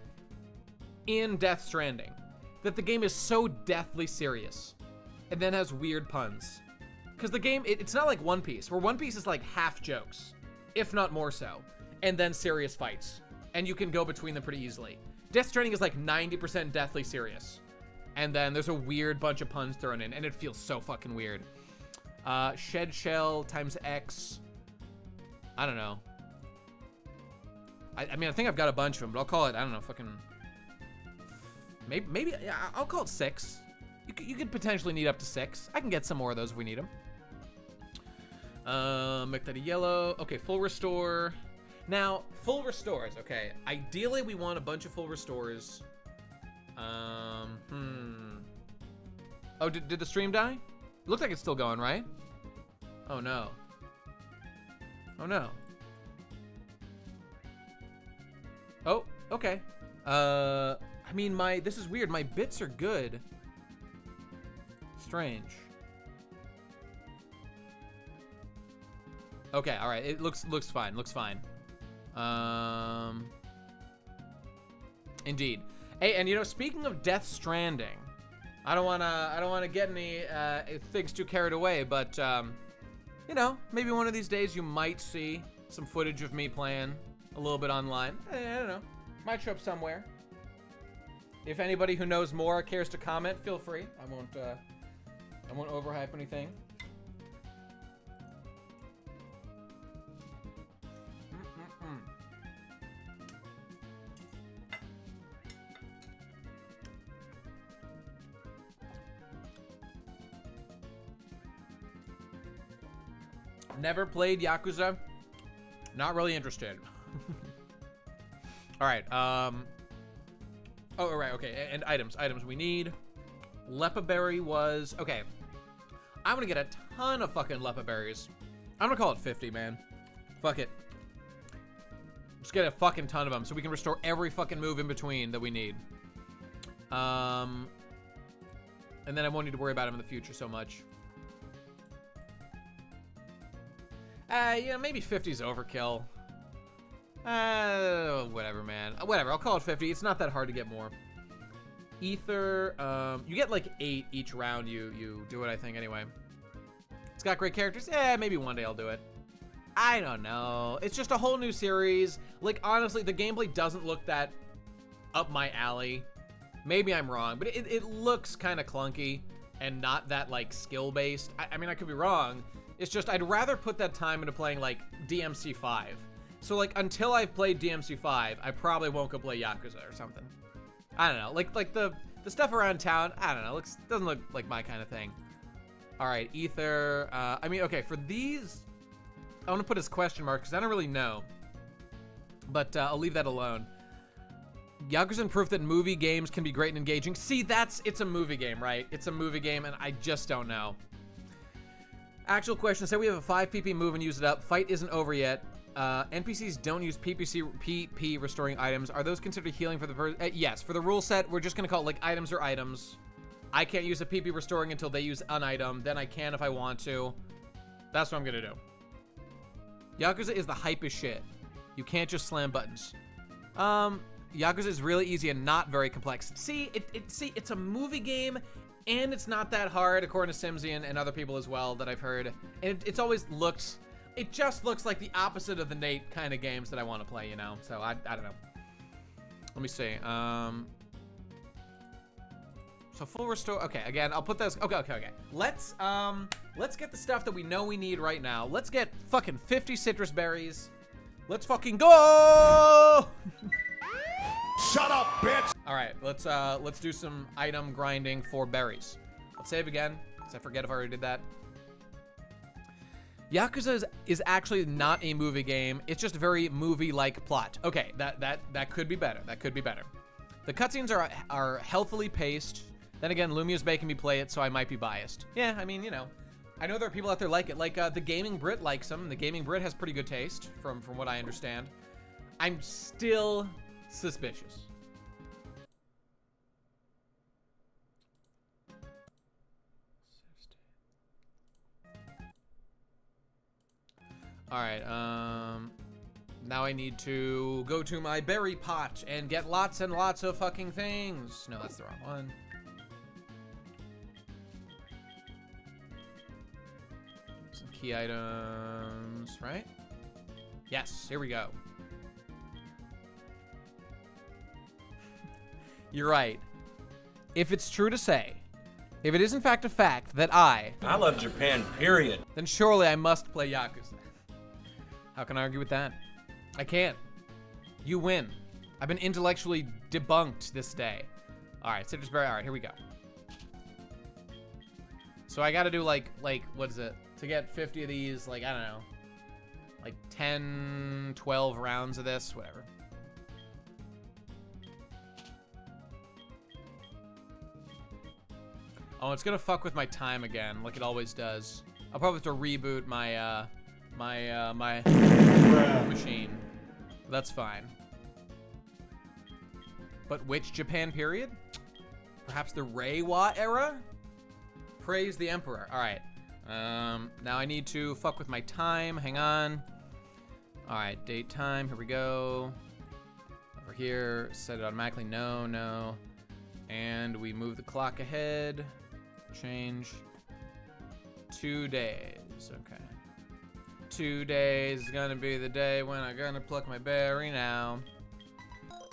Speaker 1: in Death Stranding that the game is so deathly serious and then has weird puns. Because the game, it's not like One Piece, where One Piece is like half jokes, if not more so, and then serious fights. And you can go between them pretty easily. Death Stranding is like 90% deathly serious. And then there's a weird bunch of puns thrown in, and it feels so fucking weird. Shed shell times X. I don't know. I mean, I think I've got a bunch of them, but I'll call it, I don't know, fucking... Maybe I'll call it 6. You could potentially need up to 6. I can get some more of those if we need them. Make that a yellow. Okay, full restore. Now, full restores. Okay, ideally we want a bunch of full restores. Oh, did the stream die? It looks like it's still going, right? Oh no. Oh no. Oh, okay. I mean, this is weird. My bits are good. Strange. Okay, all right. It looks fine. Looks fine. Indeed. Hey, and you know, speaking of Death Stranding, I don't wanna get any things too carried away, but you know, maybe one of these days you might see some footage of me playing a little bit online. I don't know. Might show up somewhere. If anybody who knows more cares to comment, feel free. I won't overhype anything. Never played Yakuza. Not really interested. All right. Oh, right. Okay. And items we need. Lepa berry was okay. I'm gonna get a ton of fucking lepa berries. I'm gonna call it 50, man. Fuck it. Just get a fucking ton of them so we can restore every fucking move in between that we need. And then I won't need to worry about them in the future so much. Yeah, maybe 50's overkill. Whatever, man. Whatever, I'll call it 50. It's not that hard to get more. Ether, you get like 8 each round you do it, I think, anyway. It's got great characters. Maybe one day I'll do it. I don't know. It's just a whole new series. Like, honestly, the gameplay doesn't look that up my alley. Maybe I'm wrong, but it looks kind of clunky and not that, like, skill-based. I mean, I could be wrong. It's just I'd rather put that time into playing, like, DMC5. So, like, until I've played DMC5, I probably won't go play Yakuza or something. I don't know. Like the stuff around town, I don't know. Doesn't look like my kind of thing. All right, Ether. I mean, okay, for these, I want to put as question mark because I don't really know. But I'll leave that alone. Yakuza proof that movie games can be great and engaging. See, it's a movie game, right? It's a movie game, and I just don't know. Actual question, say we have a 5 PP move and use it up. Fight isn't over yet. NPCs don't use PP restoring items. Are those considered healing for the person? Yes, for the rule set, we're just going to call it like items or items. I can't use a PP restoring until they use an item. Then I can if I want to. That's what I'm going to do. Yakuza is the hype as shit. You can't just slam buttons. Yakuza is really easy and not very complex. See, it's a movie game, and it's not that hard, according to Simsian and other people as well that I've heard. And it's always looked, it just looks like the opposite of the Nate kind of games that I want to play, you know? So I don't know. Let me see. So full restore. Okay, again, I'll put those. Okay. Let's get the stuff that we know we need right now. Let's get fucking 50 citrus berries. Let's fucking go!
Speaker 4: Shut up, bitch!
Speaker 1: All right, let's do some item grinding for berries. Let's save again, because I forget if I already did that. Yakuza is actually not a movie game. It's just a very movie-like plot. Okay, that could be better. That could be better. The cutscenes are healthily paced. Then again, Lumia's making me play it, so I might be biased. Yeah, I mean, you know. I know there are people out there like it. Like, the Gaming Brit likes them. The Gaming Brit has pretty good taste, from what I understand. I'm still suspicious. All right, now I need to go to my berry pot and get lots and lots of fucking things. No, that's the wrong one. Some key items, right? Yes, here we go. You're right. If it's true to say, if it is in fact a fact that I
Speaker 7: love Japan, period.
Speaker 1: Then surely I must play Yakuza. How can I argue with that? I can't. You win. I've been intellectually debunked this day. All right, citrus berry. All right, here we go. So I got to do like what is it? To get 50 of these, like, I don't know. Like 10, 12 rounds of this, whatever. Oh, it's gonna fuck with my time again, like it always does. I'll probably have to reboot my my machine. That's fine. But which Japan period? Perhaps the Reiwa era? Praise the Emperor. All right. Now I need to fuck with my time. Hang on. All right, date time. Here we go. Over here, set it automatically. No. And we move the clock ahead. Change. 2 days. Okay. 2 days is gonna be the day when I'm gonna pluck my berry now.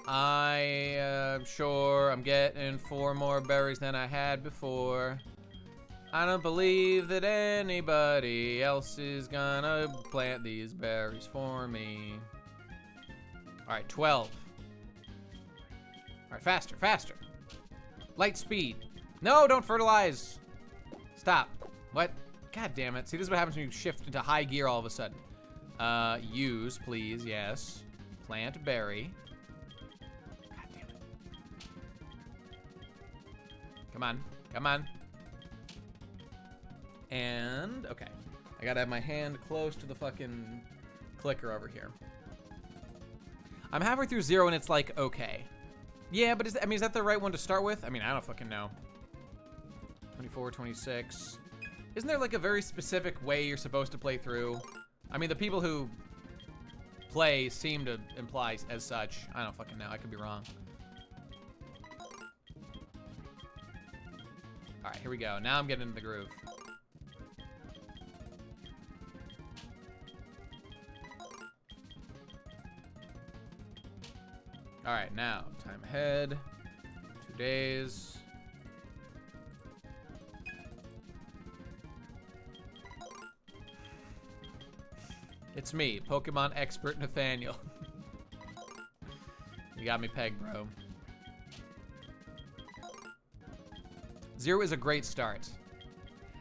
Speaker 1: I am sure I'm getting 4 more berries than I had before. I don't believe that anybody else is gonna plant these berries for me. All right, 12. All right, faster. Light speed. No, don't fertilize. Stop. What? God damn it. See, this is what happens when you shift into high gear all of a sudden. Use, please, yes. Plant berry. God damn it. Come on. And, okay. I gotta have my hand close to the fucking clicker over here. I'm halfway through 0 and it's like, okay. Yeah, but is that the right one to start with? I mean, I don't fucking know. 24, 26. Isn't there like a very specific way you're supposed to play through? I mean, the people who play seem to imply as such. I don't fucking know. I could be wrong. All right, here we go. Now I'm getting into the groove. All right, now time ahead. 2 days. It's me, Pokemon expert Nathaniel. You got me pegged, bro. 0 is a great start.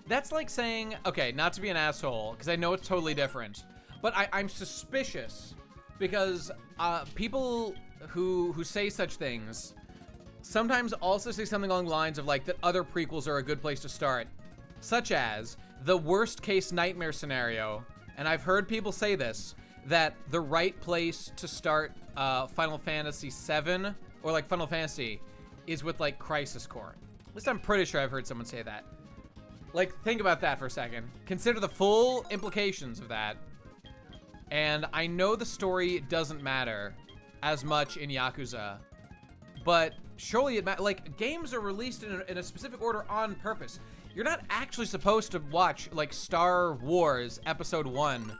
Speaker 1: That's like saying, okay, not to be an asshole, because I know it's totally different, but I'm suspicious because people who say such things sometimes also say something along the lines of like that other prequels are a good place to start, such as the worst case nightmare scenario, and I've heard people say this, that the right place to start Final Fantasy VII or like Final Fantasy is with like Crisis Core. At least I'm pretty sure I've heard someone say that. Like, think about that for a second. Consider the full implications of that. And I know the story doesn't matter as much in Yakuza, but surely it matters. Like, games are released in a specific order on purpose. You're not actually supposed to watch, like, Star Wars Episode 1,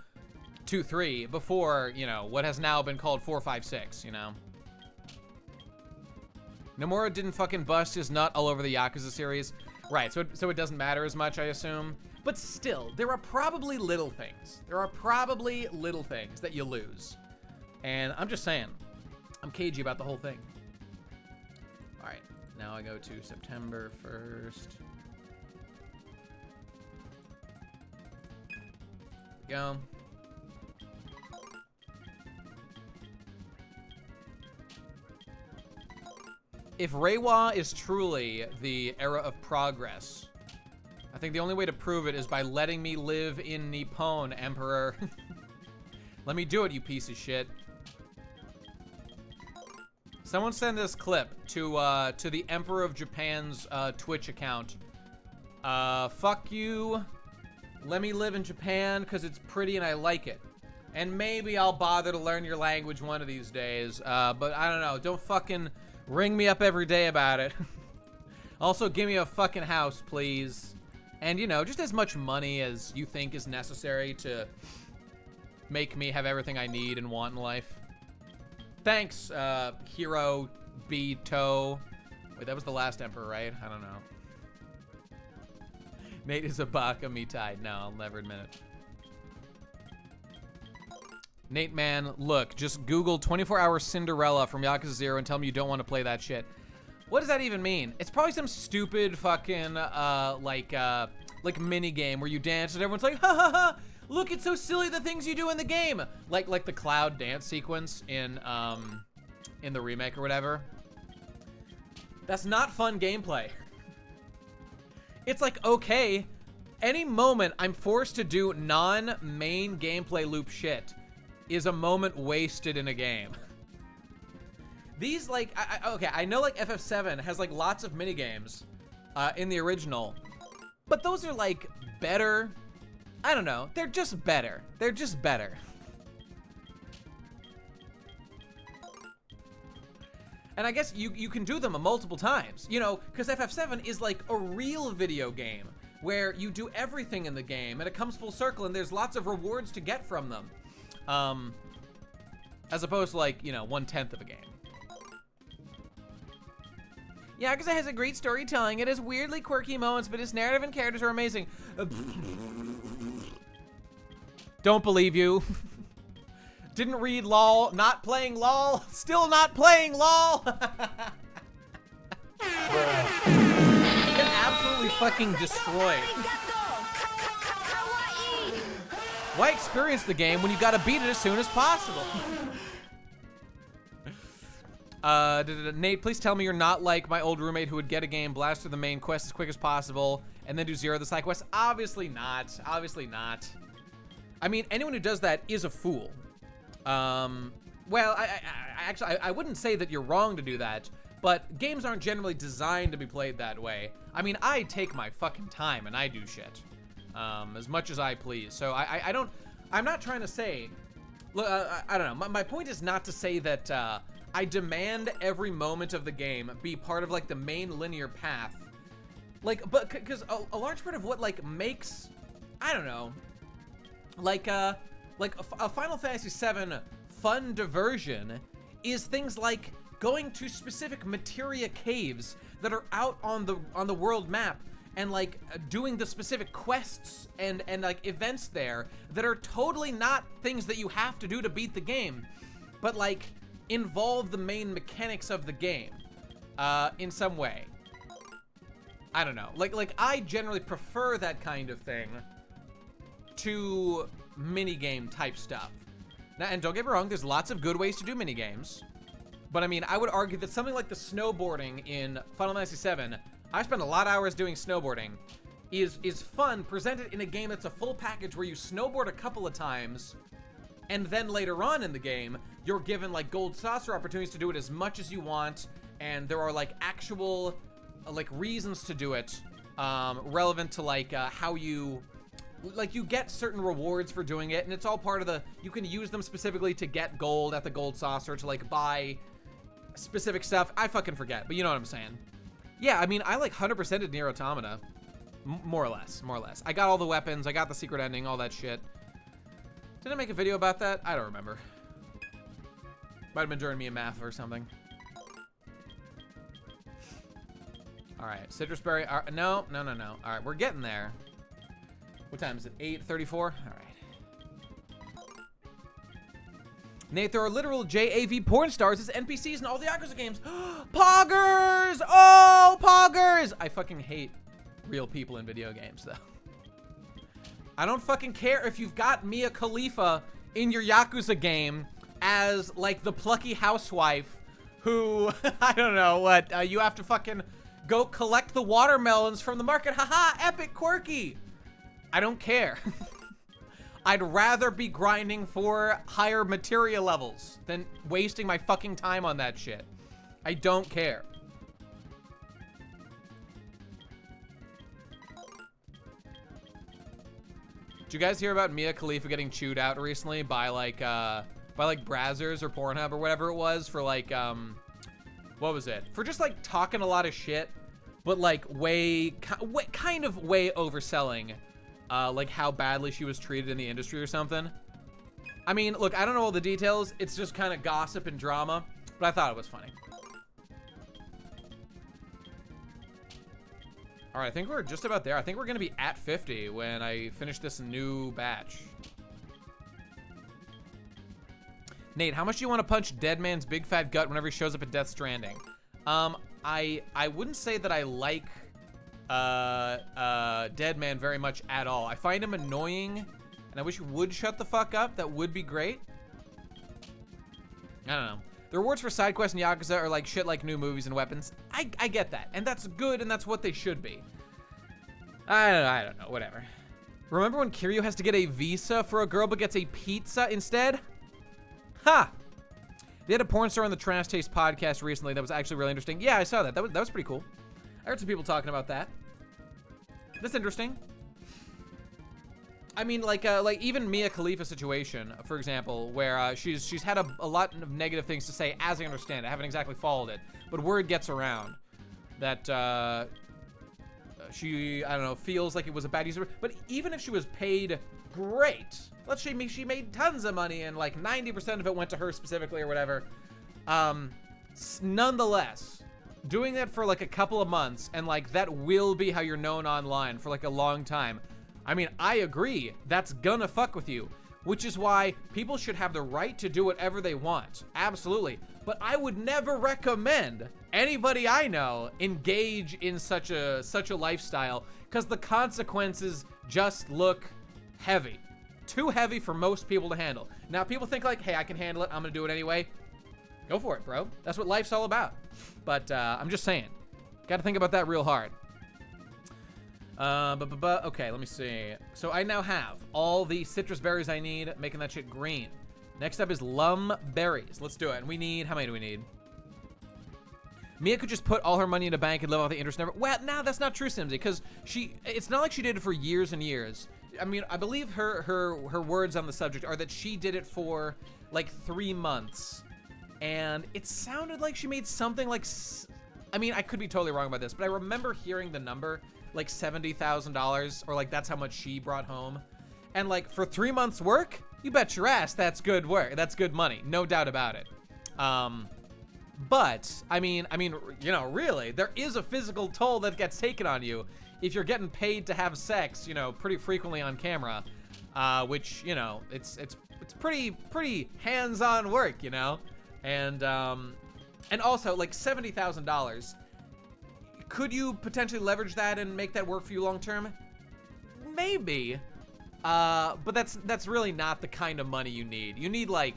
Speaker 1: 2, 3 before, you know, what has now been called 4, 5, 6, you know? Nomura didn't fucking bust his nut all over the Yakuza series. Right, so it doesn't matter as much, I assume. But still, there are probably little things. There are probably little things that you lose. And I'm just saying, I'm cagey about the whole thing. All right, now I go to September 1st. Go. If Reiwa is truly the era of progress, I think the only way to prove it is by letting me live in Nippon, Emperor. Let me do it, you piece of shit. Someone send this clip to the Emperor of Japan's Twitch account. Fuck you. Let me live in Japan because it's pretty and I like it. And maybe I'll bother to learn your language one of these days. But I don't know. Don't fucking ring me up every day about it. Also, give me a fucking house, please. And, you know, just as much money as you think is necessary to make me have everything I need and want in life. Thanks, Hiro Bito. Wait, that was the last emperor, right? I don't know. Nate is a baka mitai. No, I'll never admit it. Nate, man, look, just Google 24-hour Cinderella from Yakuza 0 and tell me you don't want to play that shit. What does that even mean? It's probably some stupid fucking, like mini game where you dance and everyone's like, ha ha ha, look, it's so silly the things you do in the game. Like the cloud dance sequence in the remake or whatever. That's not fun gameplay. It's like, okay, any moment I'm forced to do non-main gameplay loop shit is a moment wasted in a game. These, like, okay, I know, like, FF7 has, like, lots of minigames in the original, but those are, like, better. I don't know. They're just better. They're just better. And I guess you can do them multiple times, you know, because FF7 is, like, a real video game where you do everything in the game, and it comes full circle, and there's lots of rewards to get from them. As opposed to, like, you know, 1/10 of a game. Yakuza has a great storytelling. It has weirdly quirky moments, but its narrative and characters are amazing. Don't believe you. Didn't read LOL. Not playing LOL. Still not playing LOL. Get absolutely fucking destroyed. Why experience the game when you gotta beat it as soon as possible? Nate, please tell me you're not like my old roommate who would get a game, blast through the main quest as quick as possible, and then do 0 of the side quests. Obviously not. Obviously not. I mean, anyone who does that is a fool. Well, I wouldn't say that you're wrong to do that, but games aren't generally designed to be played that way. I mean, I take my fucking time and I do shit. As much as I please. So I'm not trying to say, look, I don't know. My point is not to say that, I demand every moment of the game be part of like the main linear path. Like, but cause a large part of what like makes, I don't know, like a Final Fantasy VII fun diversion is things like going to specific materia caves that are out on the world map and like doing the specific quests and like events there that are totally not things that you have to do to beat the game, but like involve the main mechanics of the game in some way. I don't know. Like I generally prefer that kind of thing to minigame type stuff. Now, and don't get me wrong, there's lots of good ways to do minigames. But I mean, I would argue that something like the snowboarding in Final Fantasy VII, I spent a lot of hours doing snowboarding, is fun presented in a game that's a full package where you snowboard a couple of times, and then later on in the game, you're given like gold saucer opportunities to do it as much as you want, and there are like actual like reasons to do it, relevant to like how you, like you get certain rewards for doing it, and it's all part of the, you can use them specifically to get gold at the gold saucer to like buy specific stuff. I fucking forget, but you know what I'm saying. Yeah, I mean, I like 100%ed Nier Automata, more or less. I got all the weapons, I got the secret ending, all that shit. Did I make a video about that? I don't remember. Might have been during me and math or something. All right, citrus berry. No. All right, we're getting there. What time is it? 8:34. All right. Nate, there are literal JAV porn stars as NPCs in all the Yakuza games. Poggers! Oh, poggers! I fucking hate real people in video games, though. I don't fucking care if you've got Mia Khalifa in your Yakuza game as, like, the plucky housewife who, I don't know what, you have to fucking go collect the watermelons from the market. Haha, epic, quirky. I don't care. I'd rather be grinding for higher materia levels than wasting my fucking time on that shit. I don't care. Did you guys hear about Mia Khalifa getting chewed out recently by like Brazzers or Pornhub or whatever it was for like, what was it? For just like talking a lot of shit, but like kind of way overselling, like how badly she was treated in the industry or something. I mean, look, I don't know all the details. It's just kind of gossip and drama, but I thought it was funny. All right, I think we're just about there. I think we're gonna be at 50 when I finish this new batch. Nate, how much do you want to punch Deadman's big fat gut whenever he shows up at Death Stranding? I wouldn't say that I like Deadman very much at all. I find him annoying, and I wish he would shut the fuck up. That would be great. I don't know. The rewards for side quests in Yakuza are like shit like new movies and weapons. I get that, and that's good, and that's what they should be. I don't know, whatever. Remember when Kiryu has to get a visa for a girl but gets a pizza instead? Ha! They had a porn star on the Trash Taste podcast recently that was actually really interesting. Yeah, I saw that. That was pretty cool. I heard some people talking about that. That's interesting. I mean, like even Mia Khalifa situation, for example, where she's had a lot of negative things to say, as I understand it. I haven't exactly followed it, but word gets around that she, I don't know, feels like it was a bad user. But even if she was paid great, let's say she made tons of money and like 90% of it went to her specifically or whatever, nonetheless, doing that for like a couple of months and like that will be how you're known online for like a long time. I mean, I agree, that's gonna fuck with you, which is why people should have the right to do whatever they want, absolutely. But I would never recommend anybody I know engage in such a lifestyle, because the consequences just look heavy. Too heavy for most people to handle. Now, people think like, hey, I can handle it, I'm gonna do it anyway. Go for it, bro. That's what life's all about. But I'm just saying, gotta think about that real hard. Okay, let me see. So I now have all the citrus berries I need, making that shit green. Next up is lum berries. Let's do it. And we need, how many do we need? Mia could just put all her money in a bank and live off the interest never. Well, nah, that's not true, Simsy, because it's not like she did it for years and years. I mean, I believe her words on the subject are that she did it for like 3 months. And it sounded like she made something like, I mean, I could be totally wrong about this, but I remember hearing the number like $70,000, or like that's how much she brought home. And like for 3 months work, you bet your ass that's good work. That's good money, no doubt about it. But I mean, you know, really, there is a physical toll that gets taken on you if you're getting paid to have sex, you know, pretty frequently on camera, which, you know, it's pretty hands-on work, you know, and also like $70,000. Could you potentially leverage that and make that work for you long term? Maybe. But that's really not the kind of money you need. You need, like,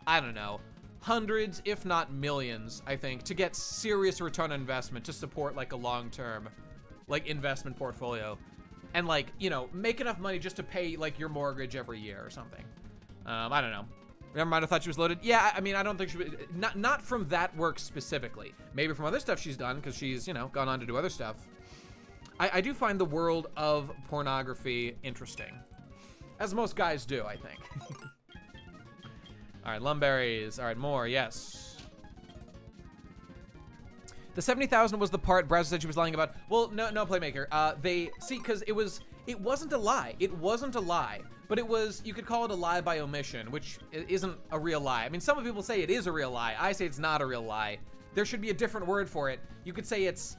Speaker 1: I don't know, hundreds, if not millions, I think, to get serious return on investment to support, like, a long-term, like, investment portfolio. And, like, you know, make enough money just to pay, like, your mortgage every year or something. I don't know. Never mind, I thought she was loaded. Yeah, I mean, I don't think she would, not from that work specifically. Maybe from other stuff she's done, because she's, you know, gone on to do other stuff. I do find the world of pornography interesting. As most guys do, I think. All right, Lumberries. All right, more, yes. The 70,000 was the part Browser said she was lying about. Well, no, Playmaker. Because it wasn't a lie. It wasn't a lie. But it was, you could call it a lie by omission, which isn't a real lie. I mean, some people say it is a real lie. I say it's not a real lie. There should be a different word for it. You could say it's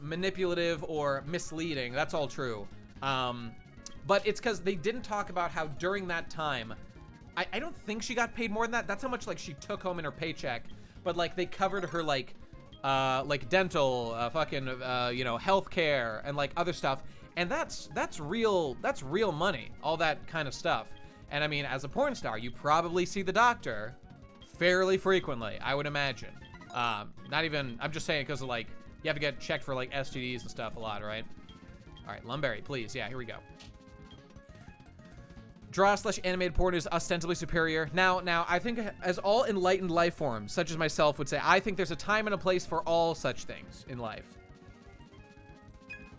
Speaker 1: manipulative or misleading. That's all true. But it's because they didn't talk about how during that time, I don't think she got paid more than that. That's how much, like, she took home in her paycheck. But, like, they covered her, like dental, you know, healthcare and, like, other stuff. And that's real money, all that kind of stuff. And I mean, as a porn star, you probably see the doctor fairly frequently, I would imagine. Not even, I'm just saying because of, like, you have to get checked for, like, STDs and stuff a lot, right? All right, Lumberry, please. Yeah, here we go. Draw/animated porn is ostensibly superior. Now, I think as all enlightened life forms, such as myself would say, I think there's a time and a place for all such things in life.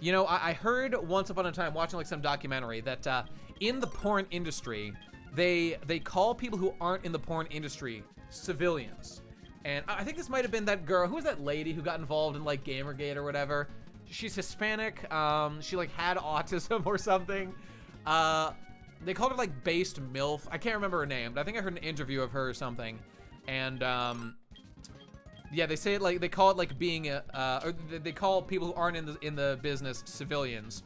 Speaker 1: You know, I heard once upon a time watching, like, some documentary that in the porn industry, they call people who aren't in the porn industry civilians. And I think this might have been that girl, who was that lady who got involved in, like, Gamergate or whatever? She's Hispanic. She, like, had autism or something. They called her, like, based MILF. I can't remember her name, but I think I heard an interview of her or something. And, yeah, they say it like, they call it like being or they call people who aren't in the business civilians.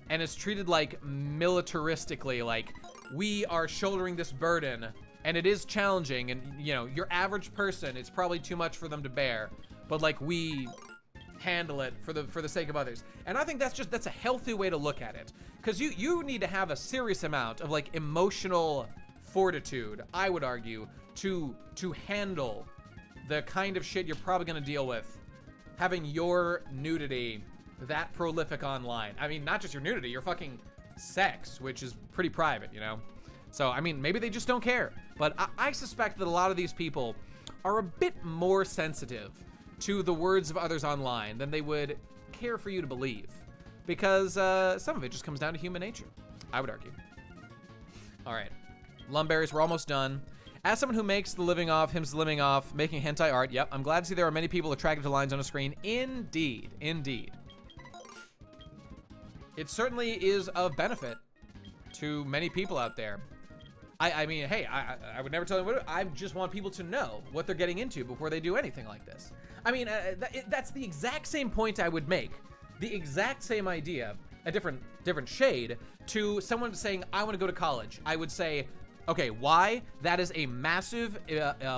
Speaker 1: And it's treated like militaristically, like, we are shouldering this burden and it is challenging, and, you know, your average person, it's probably too much for them to bear, but, like, we handle it for the sake of others. And I think that's a healthy way to look at it, because you need to have a serious amount of, like, emotional fortitude, I would argue, to handle the kind of shit you're probably gonna deal with having your nudity that prolific online. I mean, not just your nudity, your fucking sex, which is pretty private, you know? So, I mean, maybe they just don't care. But I suspect that a lot of these people are a bit more sensitive to the words of others online than they would care for you to believe. Because some of it just comes down to human nature, I would argue. All right, Lumberries, we're almost done. As someone who makes the living off making hentai art, yep, I'm glad to see there are many people attracted to lines on a screen. Indeed, indeed. It certainly is of benefit to many people out there. I mean, hey, I would never tell them what I just want people to know what they're getting into before they do anything like this. I mean, that's the exact same point I would make, the exact same idea, a different shade, to someone saying, I want to go to college. I would say, okay, why? That is a massive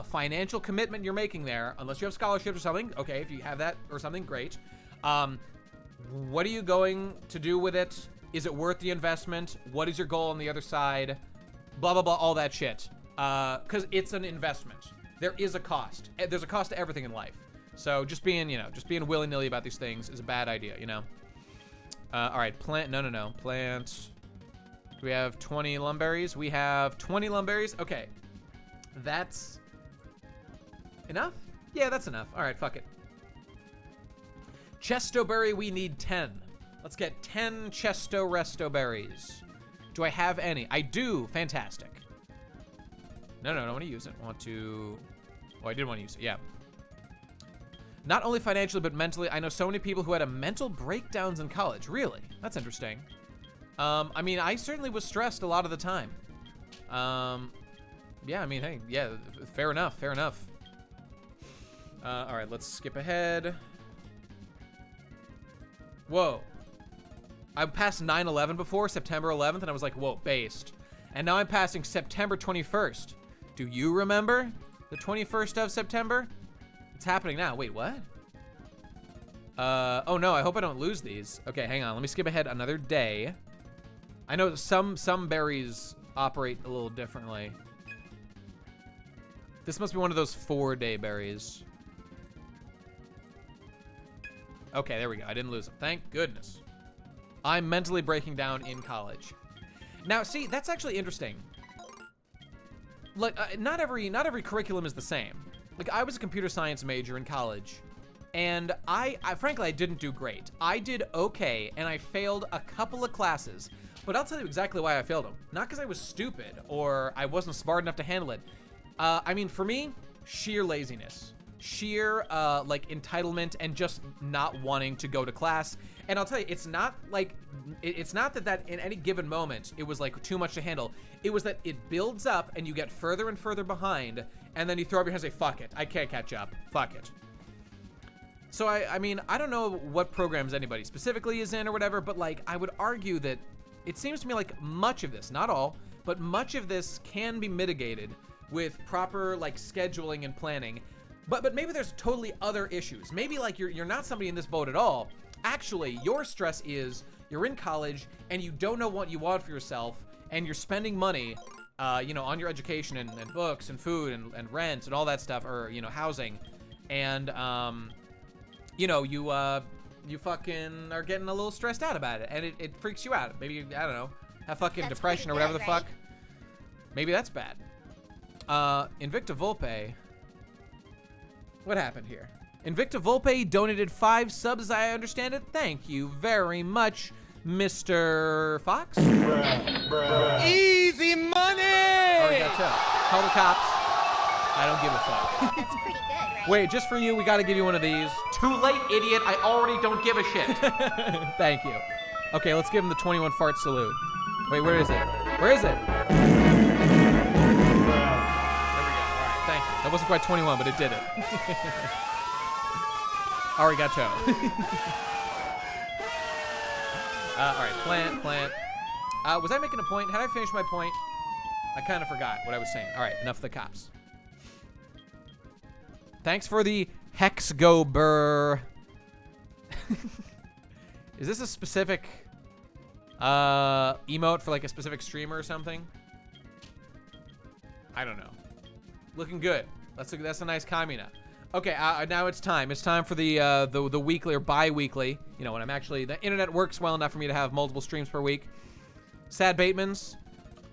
Speaker 1: financial commitment you're making there, unless you have scholarships or something. Okay, if you have that or something, great. What are you going to do with it? Is it worth the investment? What is your goal on the other side? Blah, blah, blah, all that shit. Because it's an investment. There is a cost. There's a cost to everything in life. So just being willy-nilly about these things is a bad idea, you know? All right, plant, no, plant. Do we have 20 lumberries? We have 20 lumberries. Okay, that's enough? Yeah, that's enough. All right, fuck it. Chestoberry, we need 10. Let's get 10 Chesto Resto berries. Do I have any? I do. Fantastic. No, I don't want to use it. I want to... Oh, I did want to use it. Yeah. Not only financially, but mentally. I know so many people who had mental breakdowns in college. Really? That's interesting. I mean, I certainly was stressed a lot of the time. Yeah, I mean, hey, yeah, fair enough, fair enough. All right, let's skip ahead. Whoa. I passed 9/11 before, September 11th, and I was like, whoa, based. And now I'm passing September 21st. Do you remember the 21st of September? It's happening now. Wait, what? Oh no, I hope I don't lose these. Okay, hang on. Let me skip ahead another day. I know some berries operate a little differently. This must be one of those 4-day berries. Okay, there we go. I didn't lose them. Thank goodness. I'm mentally breaking down in college. Now, see, that's actually interesting. Like, not every curriculum is the same. Like, I was a computer science major in college, and I frankly, I didn't do great. I did okay, and I failed a couple of classes, but I'll tell you exactly why I failed them. Not because I was stupid or I wasn't smart enough to handle it. I mean, for me, sheer laziness. Sheer, like, entitlement and just not wanting to go to class. And I'll tell you, it's not like, it's not that in any given moment, it was like too much to handle. It was that it builds up and you get further and further behind, and then you throw up your hands and say, fuck it, I can't catch up, fuck it. So I mean, I don't know what programs anybody specifically is in or whatever, but like, I would argue that it seems to me like much of this, not all, but much of this can be mitigated with proper like scheduling and planning. But maybe there's totally other issues. Maybe like you're not somebody in this boat at all. Actually, your stress is you're in college and you don't know what you want for yourself, and you're spending money, you know, on your education and books and food and rent and all that stuff, or, you know, housing. And, you know, you fucking are getting a little stressed out about it, and it freaks you out. Maybe, I don't know, have fucking depression or whatever the fuck. Maybe that's bad. Invicta Volpe. What happened here? Invicta Volpe donated 5 subs, as I understand it. Thank you very much, Mr. Fox.
Speaker 4: Easy money!
Speaker 1: Already got 2. Call the cops. I don't give a fuck.
Speaker 7: That's pretty good, right?
Speaker 1: Wait, just for you, we gotta give you one of these.
Speaker 5: Too late, idiot. I already don't give a shit.
Speaker 1: Thank you. Okay, let's give him the 21 fart salute. Wait, where is it? Where is it? There we go. All right, thank you. That wasn't quite 21, but it did it. Arigato. All right, plant. Was I making a point? Had I finished my point? I kind of forgot what I was saying. All right, enough of the cops. Thanks for the Hexgober. Is this a specific emote for like a specific streamer or something? I don't know. Looking good. That's a nice Kamina. Okay, now it's time. It's time for the weekly or bi-weekly. You know, when I'm actually, the internet works well enough for me to have multiple streams per week. Sad Batemans.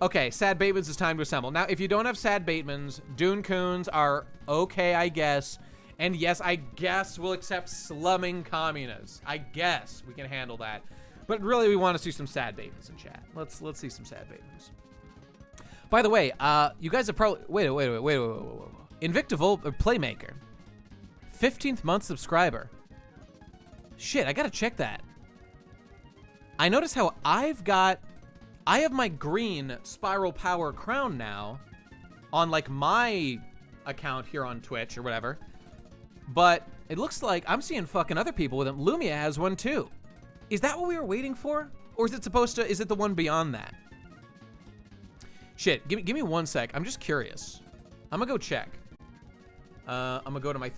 Speaker 1: Okay, Sad Batemans is time to assemble. Now, if you don't have Sad Batemans, Dune Coons are okay, I guess. And yes, I guess we'll accept slumming Kaminas. I guess we can handle that. But really, we want to see some Sad Batemans in chat. Let's see some Sad Batemans. By the way, you guys have probably wait. Invicta Playmaker, 15th month subscriber. Shit, I gotta check that. I notice how I have my green Spiral Power crown now on like my account here on Twitch or whatever, but it looks like I'm seeing fucking other people with it. Lumia has one too. Is that what we were waiting for, or is it supposed to? Is it the one beyond that? Shit, give me 1 sec. I'm just curious. I'm gonna go check. I'm gonna go to my